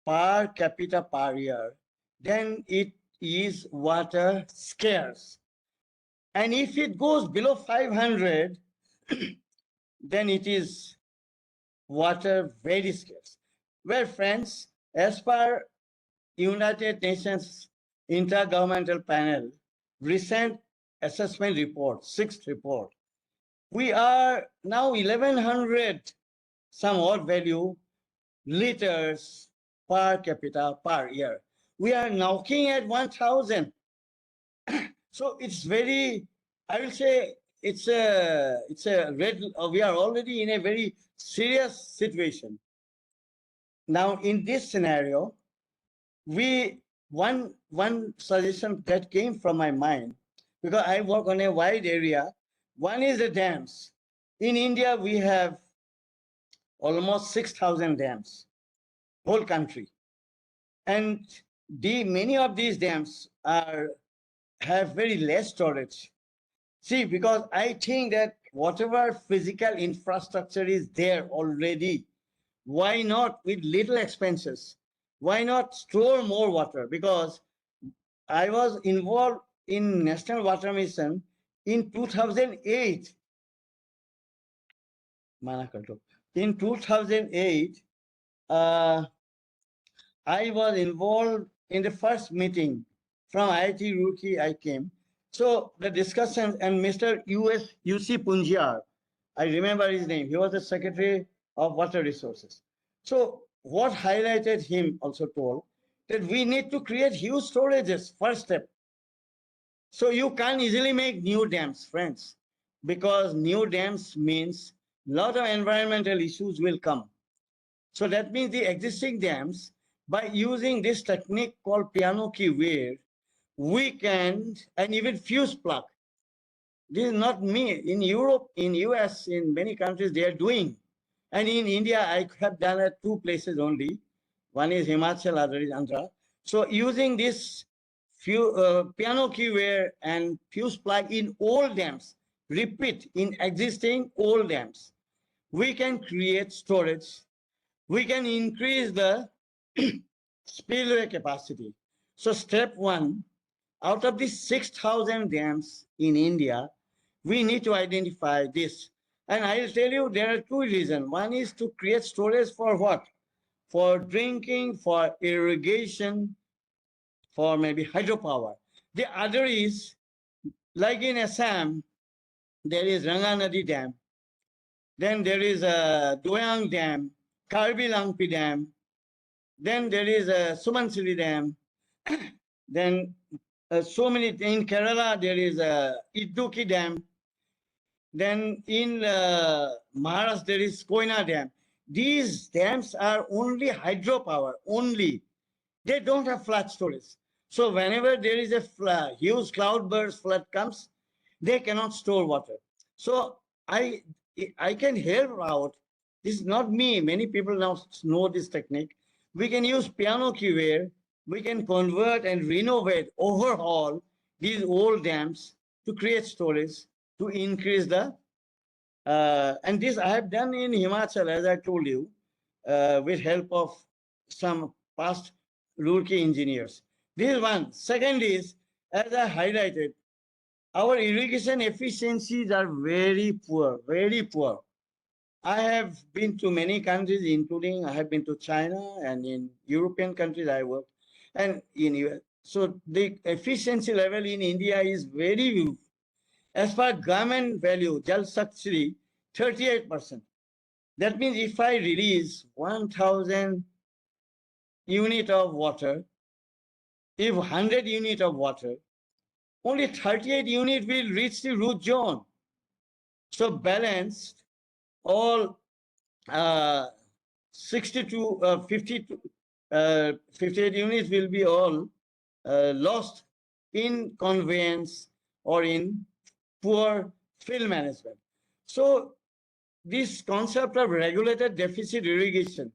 per capita per year, then it is water scarce. And if it goes below 500, then it is water very scarce. Well, friends, as per United Nations Intergovernmental Panel, recent assessment report, sixth report. We are now 1100 some odd value liters per capita per year. We are knocking at 1000. So it's very, I will say, it's a red, we are already in a very serious situation. Now, in this scenario, one suggestion that came from my mind, because I work on a wide area. One is the dams. In India, we have almost 6,000 dams, whole country. And many of these dams have very less storage. See, because I think that whatever physical infrastructure is there already, why not with little expenses? Why not store more water? Because I was involved in National Water Mission in 2008. In 2008, I was involved in the first meeting from IIT Roorkee. I came. So the discussion, and Mr. UC Punjar, I remember his name. He was the Secretary of Water Resources. So what highlighted him also told that we need to create huge storages, first step. So you can't easily make new dams, friends, because new dams means a lot of environmental issues will come. So that means the existing dams, by using this technique called piano key weir, we can, and even fuse plug. This is not me. In Europe, in US, in many countries, they are doing. And in India, I have done at two places only. One is Himachal, other is Andhra. So using this piano key weir and fuse plug in old dams, repeat, in existing old dams, we can create storage. We can increase the spillway capacity. So step one, out of these 6,000 dams in India, we need to identify this. And I'll tell you, there are two reasons. One is to create storage for what? For drinking, for irrigation, for maybe hydropower. The other is, like in Assam, there is Ranganadi Dam. Then there is a Doyang Dam, Karbi Langpi Dam. Then there is a Sumansiri Dam. Then so many, in Kerala, there is a Idukki Dam. Then in Maharashtra, there is Koyna Dam. These dams are only hydropower, only. They don't have flood storage. So whenever there is a huge cloudburst flood comes, they cannot store water. So I can help out. This is not me. Many people now know this technique. We can use piano key weir. We can convert and renovate, overhaul these old dams to create storage, to increase the, and this I have done in Himachal, as I told you, with help of some past Roorkee engineers. This is one. Second is, as I highlighted, our irrigation efficiencies are very poor, very poor. I have been to many countries, including I have been to China, and in European countries I work, and in US. So the efficiency level in India is very low. As per government value, Jal Shakti, 38%. That means if I release 1,000 unit of water, if 100 unit of water, only 38 unit will reach the root zone. So balanced, all 58 units will be all lost in conveyance or in poor field management. So this concept of regulated deficit irrigation,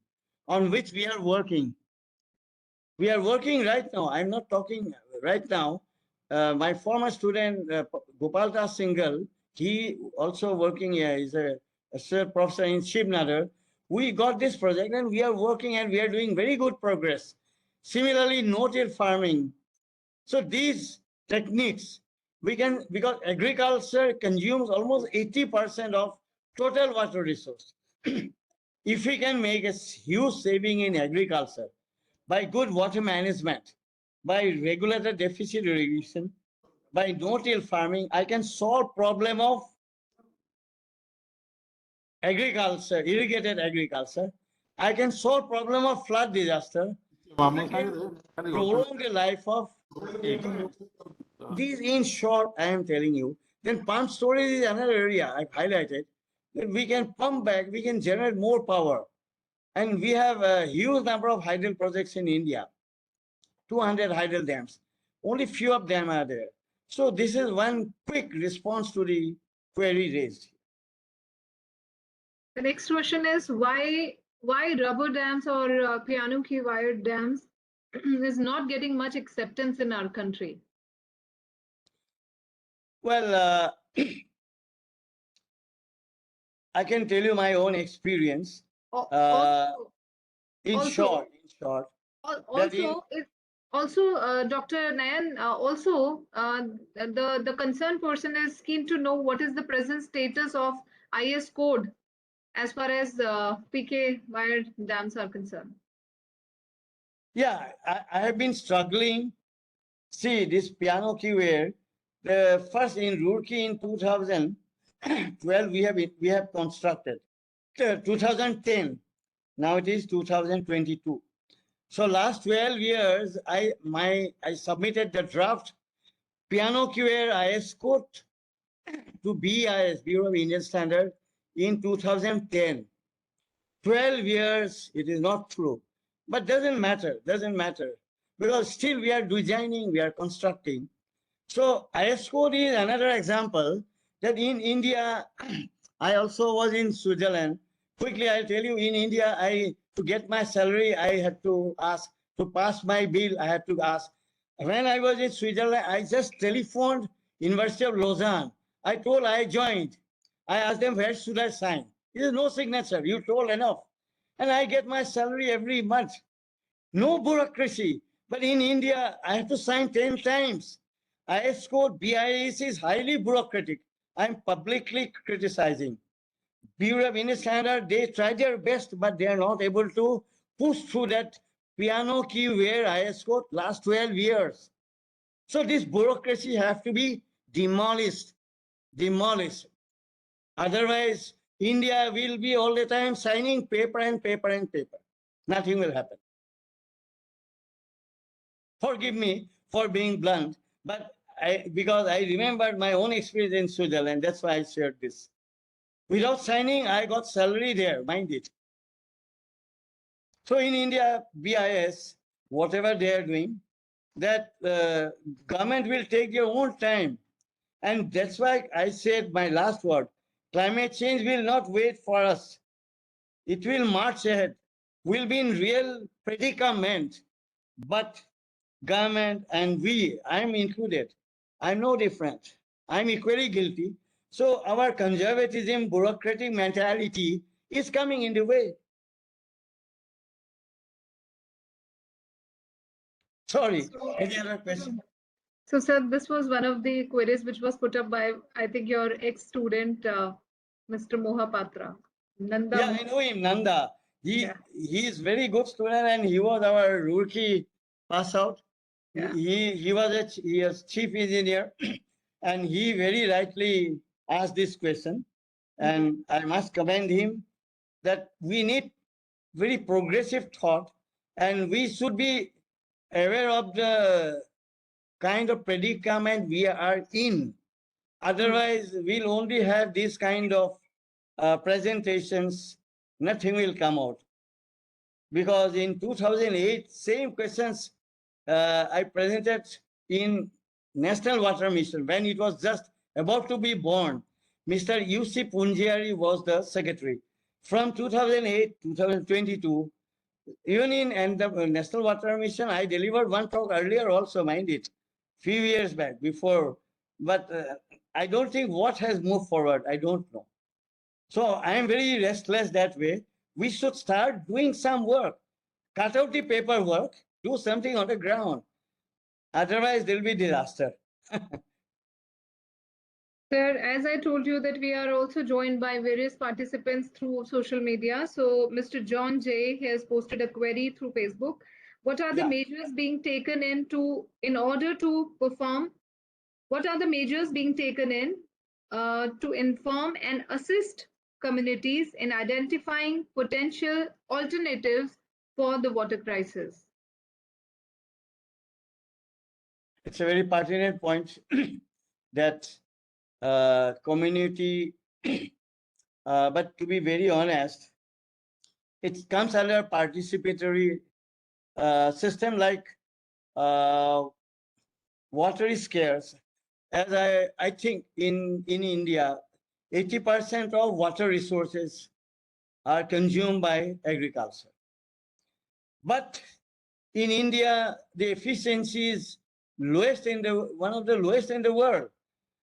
on which we are working right now. I'm not talking right now. My former student, Gopal Das Singhal, he also working here, is a associate professor in Shivnadar. We got this project and we are working and we are doing very good progress. Similarly, no-till farming. So these techniques, we can, because agriculture consumes almost 80% of total water resource. If we can make a huge saving in agriculture by good water management, by regulated deficit irrigation, by no-till farming, I can solve problem of agriculture, irrigated agriculture. I can solve problem of flood disaster. I can prolong the life of these. In short, I am telling you. Then pump storage is another area I've highlighted. That we can pump back, we can generate more power. And we have a huge number of hydel projects in India, 200 hydel dams. Only few of them are there. So this is one quick response to the query raised. The next question is why rubber dams or piano key wired dams is not getting much acceptance in our country? Well, I can tell you my own experience. In short, Dr. Nayan, the concerned person is keen to know what is the present status of IS code as far as PK wired dams are concerned. Yeah, I have been struggling. See, this piano key ware, the first in Roorkee in 2012 we have constructed. 2010, now it is 2022. So last 12 years, I submitted the draft piano key ware IS code to BIS, Bureau of Indian Standard, in 2010. 12 years, it is not true. But doesn't matter, because still we are designing, we are constructing. So IS code is another example that in India, I also was in Switzerland. Quickly, I'll tell you, in India, to get my salary, I had to ask, to pass my bill, I had to ask. When I was in Switzerland, I just telephoned University of Lausanne. I told I joined. I asked them, where should I sign? There is no signature, you told enough. And I get my salary every month. No bureaucracy. But in India, I have to sign 10 times. IS code, BIS is highly bureaucratic. I'm publicly criticizing. Bureau of Indian Standard, they try their best, but they are not able to push through that piano key ware IS code last 12 years. So this bureaucracy have to be demolished. Otherwise, India will be all the time signing paper and paper and paper. Nothing will happen. Forgive me for being blunt, but because I remembered my own experience in Switzerland, that's why I shared this. Without signing, I got salary there, mind it. So in India, BIS, whatever they are doing, that government will take their own time. And that's why I said my last word, climate change will not wait for us. It will march ahead. We'll be in real predicament, but government and we, I'm included, I'm no different. I'm equally guilty. So our conservatism, bureaucratic mentality is coming in the way. Sorry, any other question? So, sir, this was one of the queries which was put up by, I think, your ex-student, Mr. Mohapatra. Nanda. Yeah, I know him, Nanda. He is very good student and he was our Roorkee pass out. Yeah. He was chief engineer and he very rightly asked this question. And I must commend him that we need very progressive thought and we should be aware of the kind of predicament we are in. Otherwise, we'll only have this kind of presentations, nothing will come out. Because in 2008, same questions I presented in National Water Mission when it was just about to be born. Mr. U.C. Punjari was the secretary. From 2008 to 2022, even in the National Water Mission, I delivered one talk earlier also, mind it, few years back before. But I don't think what has moved forward, I don't know. So I am very restless that way. We should start doing some work. Cut out the paperwork, do something on the ground. Otherwise, there will be disaster. Sir, as I told you that we are also joined by various participants through social media. So Mr. John J has posted a query through Facebook. What are the measures being taken in order to perform What are the measures being taken in to inform and assist communities in identifying potential alternatives for the water crisis? It's a very pertinent point that community, but to be very honest, it comes under participatory system like water is scarce. As I think in India, 80% of water resources are consumed by agriculture. But in India, the efficiency is lowest in the one of the lowest in the world.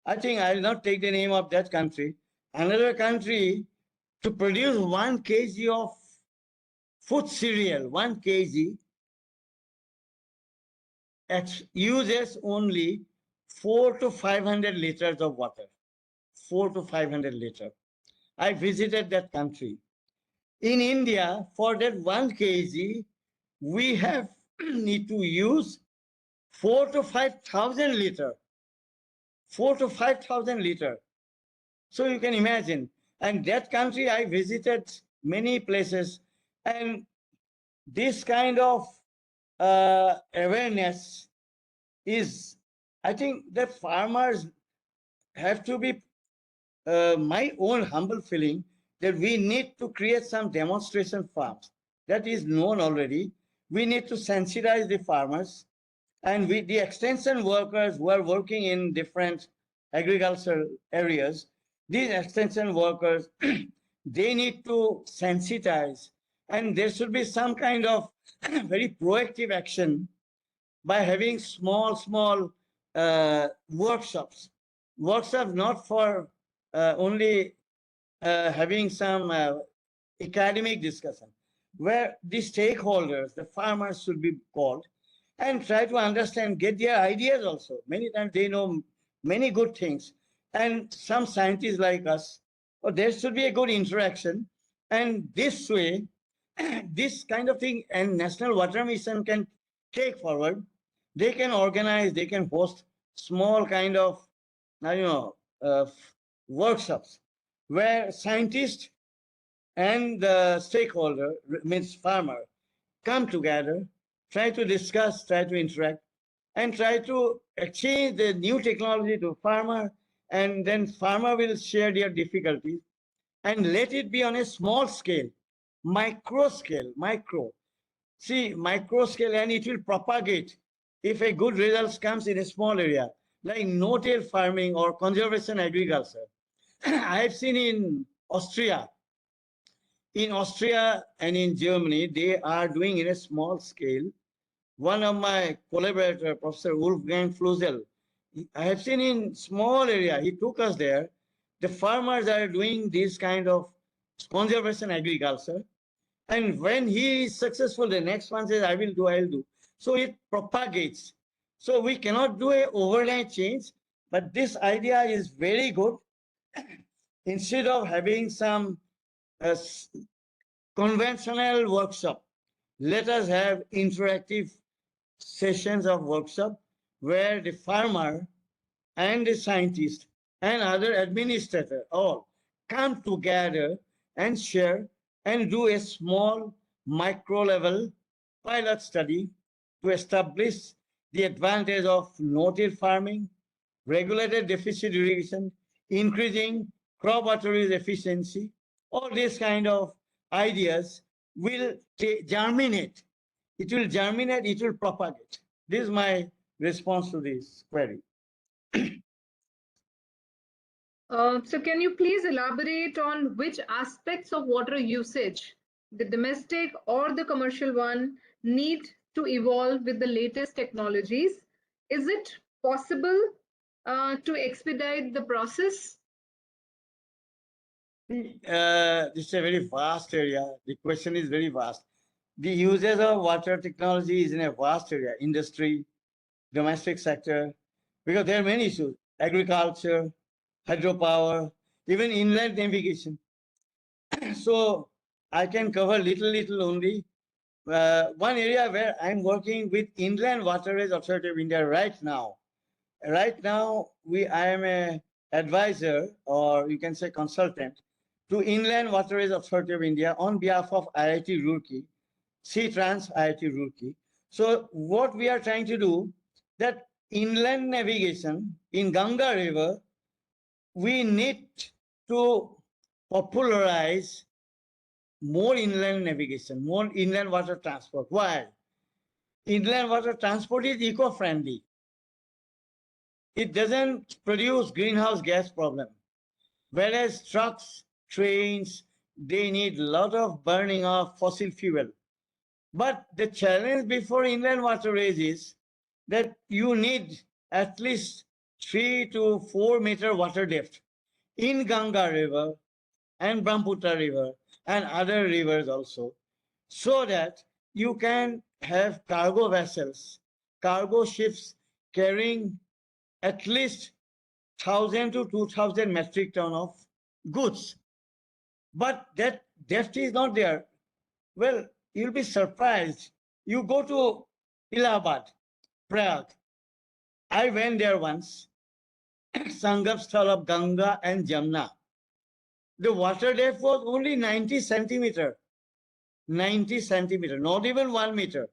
I think I'll not take the name of that country. Another country, to produce 1 kg of food cereal, 1 kg, uses only 400 to 500 liters of water. 400 to 500 liters. I visited that country. In India, for that 1 kg, we have need to use 4 to 5,000 liter. 4 to 5,000 liter. So you can imagine. And that country, I visited many places, and this kind of awareness is, I think that farmers have to be, my own humble feeling, that we need to create some demonstration farms. That is known already. We need to sensitize the farmers, and with the extension workers who are working in different agricultural areas, these extension workers, they need to sensitize, and there should be some kind of very proactive action by having small workshops. Workshops not for only having some academic discussion, where the stakeholders, the farmers should be called and try to understand, get their ideas also. Many times they know many good things. And some scientists like us, or there should be a good interaction. And this way, this kind of thing, and National Water Mission can take forward. They can organize, they can host small kind of, workshops where scientists and the stakeholder, means farmer, come together, try to discuss, try to interact, and try to exchange the new technology to farmer, and then farmer will share their difficulties, and let it be on a small scale, micro scale, micro. See, micro scale, and it will propagate if a good results comes in a small area, like no-till farming or conservation agriculture. I have seen in Austria, and in Germany, they are doing in a small scale. One of my collaborator, Professor Wolfgang Flusel, I have seen in small area, he took us there. The farmers are doing this kind of conservation agriculture. And when he is successful, the next one says, I'll do. So it propagates. So we cannot do an overnight change, but this idea is very good. Instead of having some conventional workshop, let us have interactive sessions of workshop where the farmer and the scientist and other administrator all come together and share and do a small micro level pilot study to establish the advantage of no-till farming, regulated deficit irrigation, increasing crop water use efficiency. All these kind of ideas will germinate. It will germinate, it will propagate. This is my response to this query. So can you please elaborate on which aspects of water usage, the domestic or the commercial one, need to evolve with the latest technologies? Is it possible to expedite the process? This is a very vast area. The question is very vast. The uses of water technology is in a vast area, industry, domestic sector, because there are many issues, agriculture, hydropower, even inland navigation. So I can cover little only. One area where I'm working with Inland Waterways Authority of India right now, right now I am a advisor, or you can say consultant, to Inland Waterways Authority of India on behalf of IIT Roorkee, C-Trans IIT Roorkee. So what we are trying to do, that inland navigation in Ganga River, we need to popularize more inland navigation, more inland water transport. Why? Inland water transport is eco-friendly. It doesn't produce greenhouse gas problem. Whereas trucks, trains, they need a lot of burning of fossil fuel. But the challenge before inland waterways is that you need at least 3 to 4 meter water depth in Ganga River and Brahmaputra River and other rivers also, so that you can have cargo vessels, cargo ships carrying at least 1,000 to 2,000 metric ton of goods. But that depth is not there. Well, you'll be surprised. You go to Allahabad, Prague. I went there once, Sangam Sthal of Ganga and Jamna. The water depth was only 90 centimeter. 90 centimeter, not even 1 meter.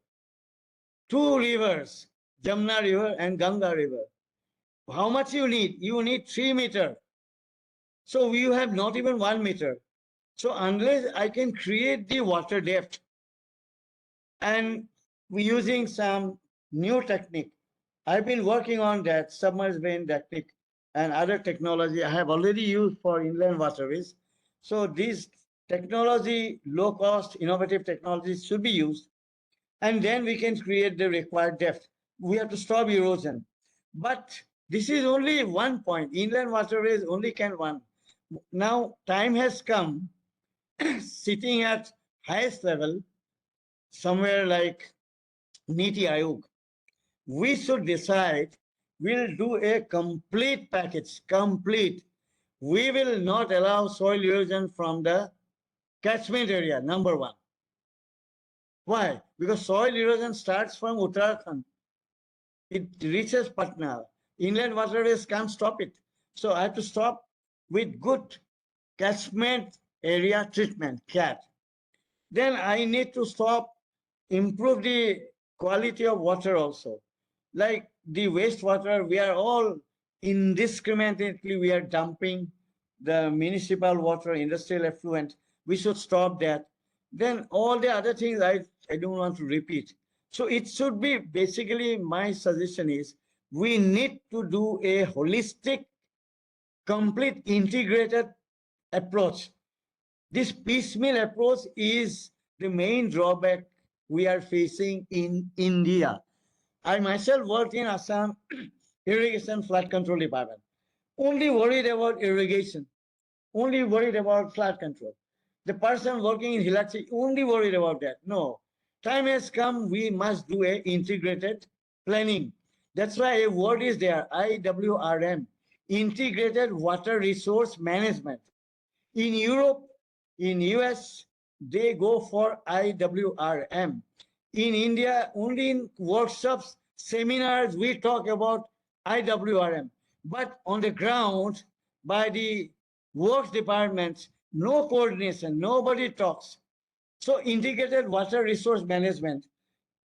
Two rivers, Jamna River and Ganga River. How much you need? You need 3 meter. So you have not even 1 meter. So unless I can create the water depth, and we're using some new technique. I've been working on that submerged vein technique and other technology I have already used for inland waterways. So these technology, low cost, innovative technologies should be used. And then we can create the required depth. We have to stop erosion. But this is only one point. Inland waterways only can one. Now time has come, sitting at highest level, somewhere like Niti Aayog, we should decide we'll do a complete package, complete. We will not allow soil erosion from the catchment area, number one. Why? Because soil erosion starts from Uttarakhand. It reaches Patna. Inland waterways can't stop it. So I have to stop with good catchment area treatment, CAT. Then I need to stop, improve the quality of water also. Like the wastewater, we are all indiscriminately, we are dumping the municipal water, industrial effluent. We should stop that. Then all the other things I don't want to repeat. So it should be, basically my suggestion is, we need to do a holistic, complete integrated approach. This piecemeal approach is the main drawback we are facing in India. I myself worked in Assam Irrigation Flood Control Department. Only worried about irrigation, only worried about flood control. The person working in Hilachi only worried about that. No, time has come, we must do a integrated planning. That's why a word is there, IWRM, Integrated Water Resource Management. In Europe, in US, they go for IWRM. In India, only in workshops, seminars, we talk about IWRM. But on the ground, by the works departments, no coordination, nobody talks. So integrated water resource management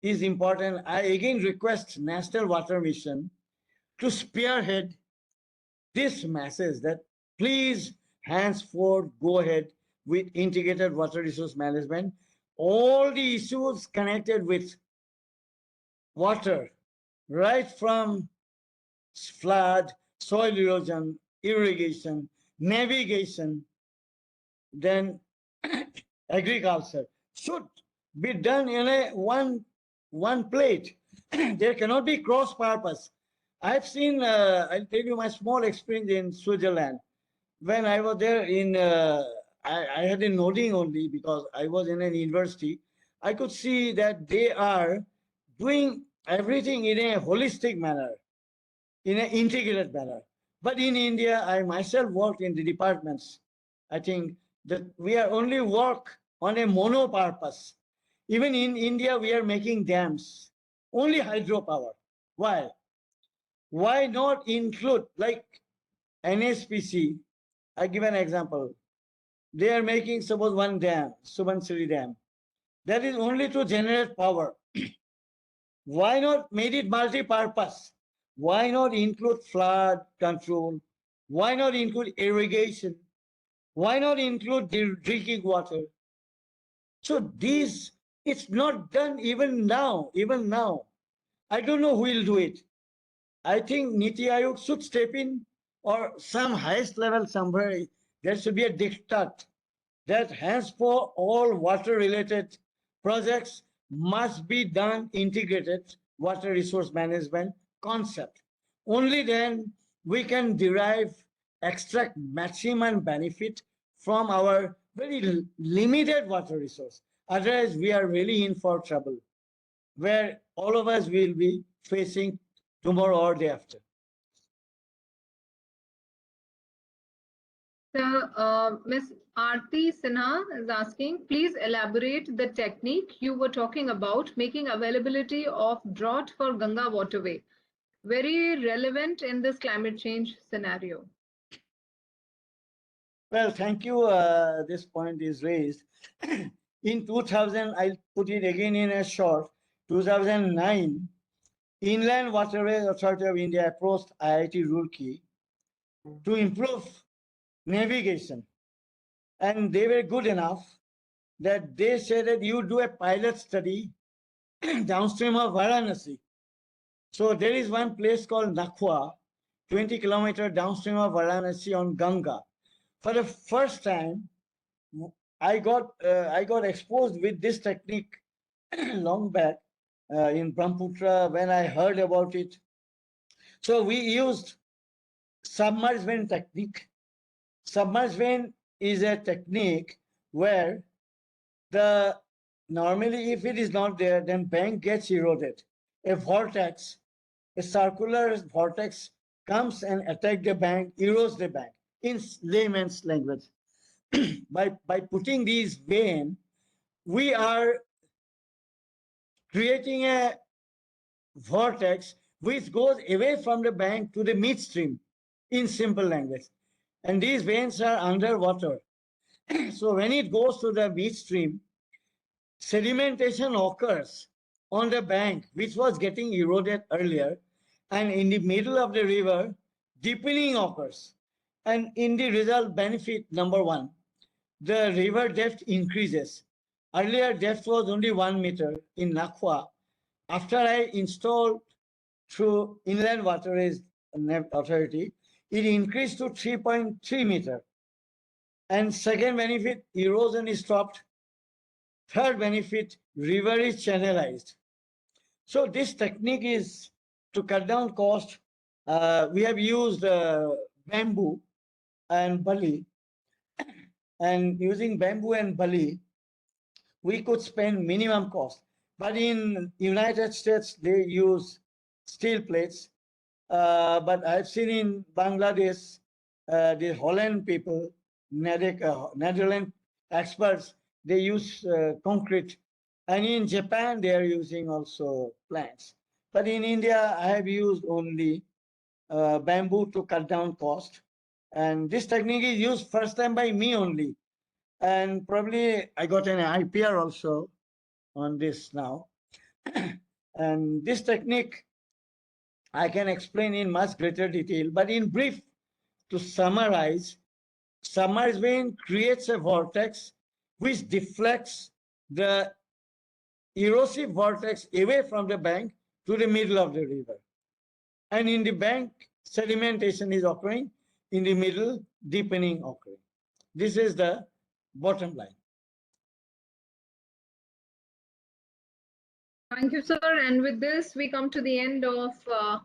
is important. I again request National Water Mission to spearhead this message that please henceforth go ahead with integrated water resource management. All the issues connected with water, right from flood, soil erosion, irrigation, navigation, then agriculture, should be done in a one plate. There cannot be cross purpose. I've seen, I'll tell you my small experience in Switzerland. When I was there in, I had a noting only because I was in a university. I could see that they are doing everything in a holistic manner, in an integrated manner. But in India, I myself worked in the departments. I think that we are only work on a mono purpose. Even in India, we are making dams, only hydropower. Why? Why not include, like NSPC? I give an example. They are making suppose one dam, Subansiri Dam. That is only to generate power. Why not made it multi-purpose? Why not include flood control? Why not include irrigation? Why not include drinking water? So these, it's not done even now, I don't know who will do it. I think Niti Aayog should step in, or some highest level somewhere. There should be a diktat that henceforth all water related projects must be done integrated water resource management concept. Only then we can extract maximum benefit from our very limited water resource. Otherwise, we are really in for trouble, where all of us will be facing tomorrow or day after. So, Ms. Aarti Sinha is asking, please elaborate the technique you were talking about, making availability of drought for Ganga waterway. Very relevant in this climate change scenario. Well, thank you. This point is raised. In 2000, I'll put it again in a short. 2009, Inland Waterways Authority of India approached IIT Roorkee to improve navigation. And they were good enough that they said that you do a pilot study downstream of Varanasi. So there is one place called Nakhwa, 20 kilometers downstream of Varanasi on Ganga. For the first time, I got exposed with this technique long back in Brahmaputra when I heard about it. So we used submerged vein technique. Submerged vein is a technique where normally if it is not there, then bank gets eroded. A vortex, a circular vortex comes and attacks the bank, erodes the bank in layman's language. by putting these vein, we are creating a vortex which goes away from the bank to the midstream in simple language. And these veins are underwater. So when it goes to the midstream, sedimentation occurs on the bank, which was getting eroded earlier. And in the middle of the river, deepening occurs. And in the result, benefit number one, the river depth increases. Earlier, depth was only 1 meter in Nakhwa. After I installed through Inland Waterways Authority, it increased to 3.3 meter. And second benefit, erosion is stopped. Third benefit, river is channelized. So this technique is to cut down cost. We have used bamboo and bali. And using bamboo and bali, we could spend minimum cost. But in United States, they use steel plates. But I've seen in Bangladesh, the Holland people, Netherlands experts, they use concrete. And in Japan, they are using also plants. But in India, I have used only bamboo to cut down cost. And this technique is used first time by me only. And probably I got an IPR also on this now. And this technique I can explain in much greater detail, but in brief, to summarize, submerged vein creates a vortex which deflects the erosive vortex away from the bank to the middle of the river. And in the bank, sedimentation is occurring, in the middle, deepening occurring. This is the bottom line. Thank you, sir. And with this, we come to the end of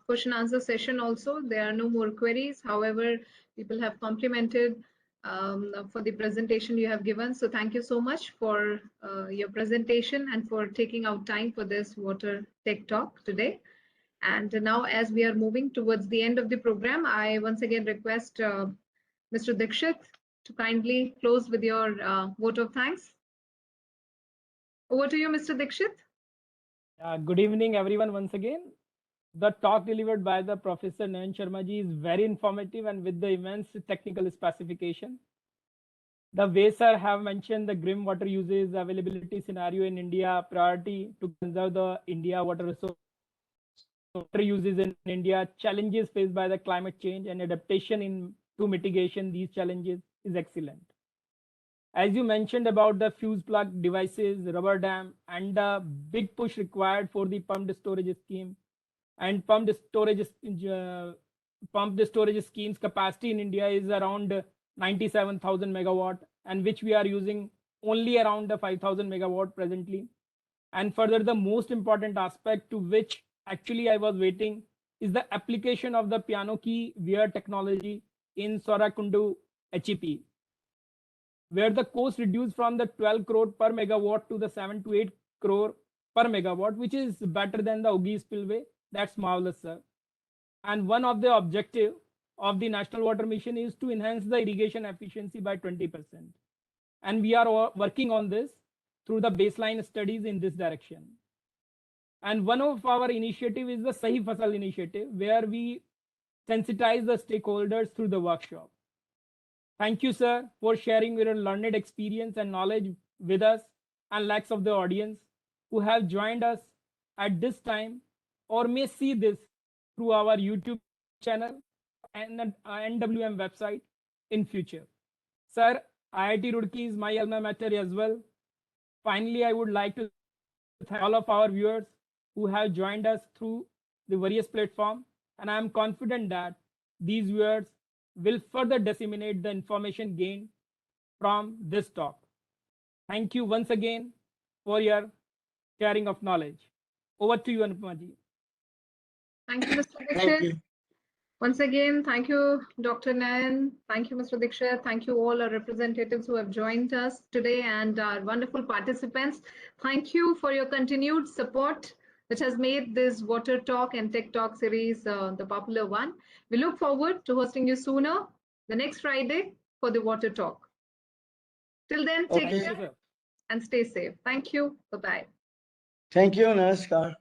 question answer session also. There are no more queries. However, people have complimented for the presentation you have given. So thank you so much for your presentation and for taking out time for this Water Tech Talk today. And now, as we are moving towards the end of the program, I once again request Mr. Dixit to kindly close with your vote of thanks. Over to you, Mr. Dixit. Good evening, everyone, once again. The talk delivered by the Professor Nayan Sharma ji is very informative and with the immense technical specification. The way sir have mentioned the grim water uses, availability scenario in India, priority to conserve the India water resource, water uses in India, challenges faced by the climate change and adaptation to mitigation these challenges is excellent. As you mentioned about the fuse plug devices, rubber dam, and the big push required for the pumped storage scheme, and pumped storage schemes capacity in India is around 97,000 megawatt, and which we are using only around the 5,000 megawatt presently. And further, the most important aspect to which actually I was waiting is the application of the piano key wear technology in Sorakundu HEP, where the cost reduced from the 12 crore per megawatt to the 7 to 8 crore per megawatt, which is better than the Ogi spillway. That's marvelous, sir. And one of the objective of the National Water Mission is to enhance the irrigation efficiency by 20%. And we are working on this through the baseline studies in this direction. And one of our initiative is the Sahi Fasal initiative, where we sensitize the stakeholders through the workshop. Thank you, sir, for sharing your learned experience and knowledge with us and lakhs of the audience who have joined us at this time or may see this through our YouTube channel and NWM website in future. Sir, IIT Roorkee is my alma mater as well. Finally, I would like to thank all of our viewers who have joined us through the various platforms, and I am confident that these viewers will further disseminate the information gained from this talk. Thank you once again for your sharing of knowledge. Over to you, Anupama ji. Thank you, Mr. Thank Dixit. you. Once again, thank you, Dr. Nayan. Thank you, Mr. Dixit. Thank you all our representatives who have joined us today and our wonderful participants. Thank you for your continued support, which has made this Water Talk and Tech Talk series the popular one. We look forward to hosting you sooner, the next Friday, for the Water Talk. Till then, take Okay. care and stay safe. Thank you. Bye-bye. Thank you, Namaskar.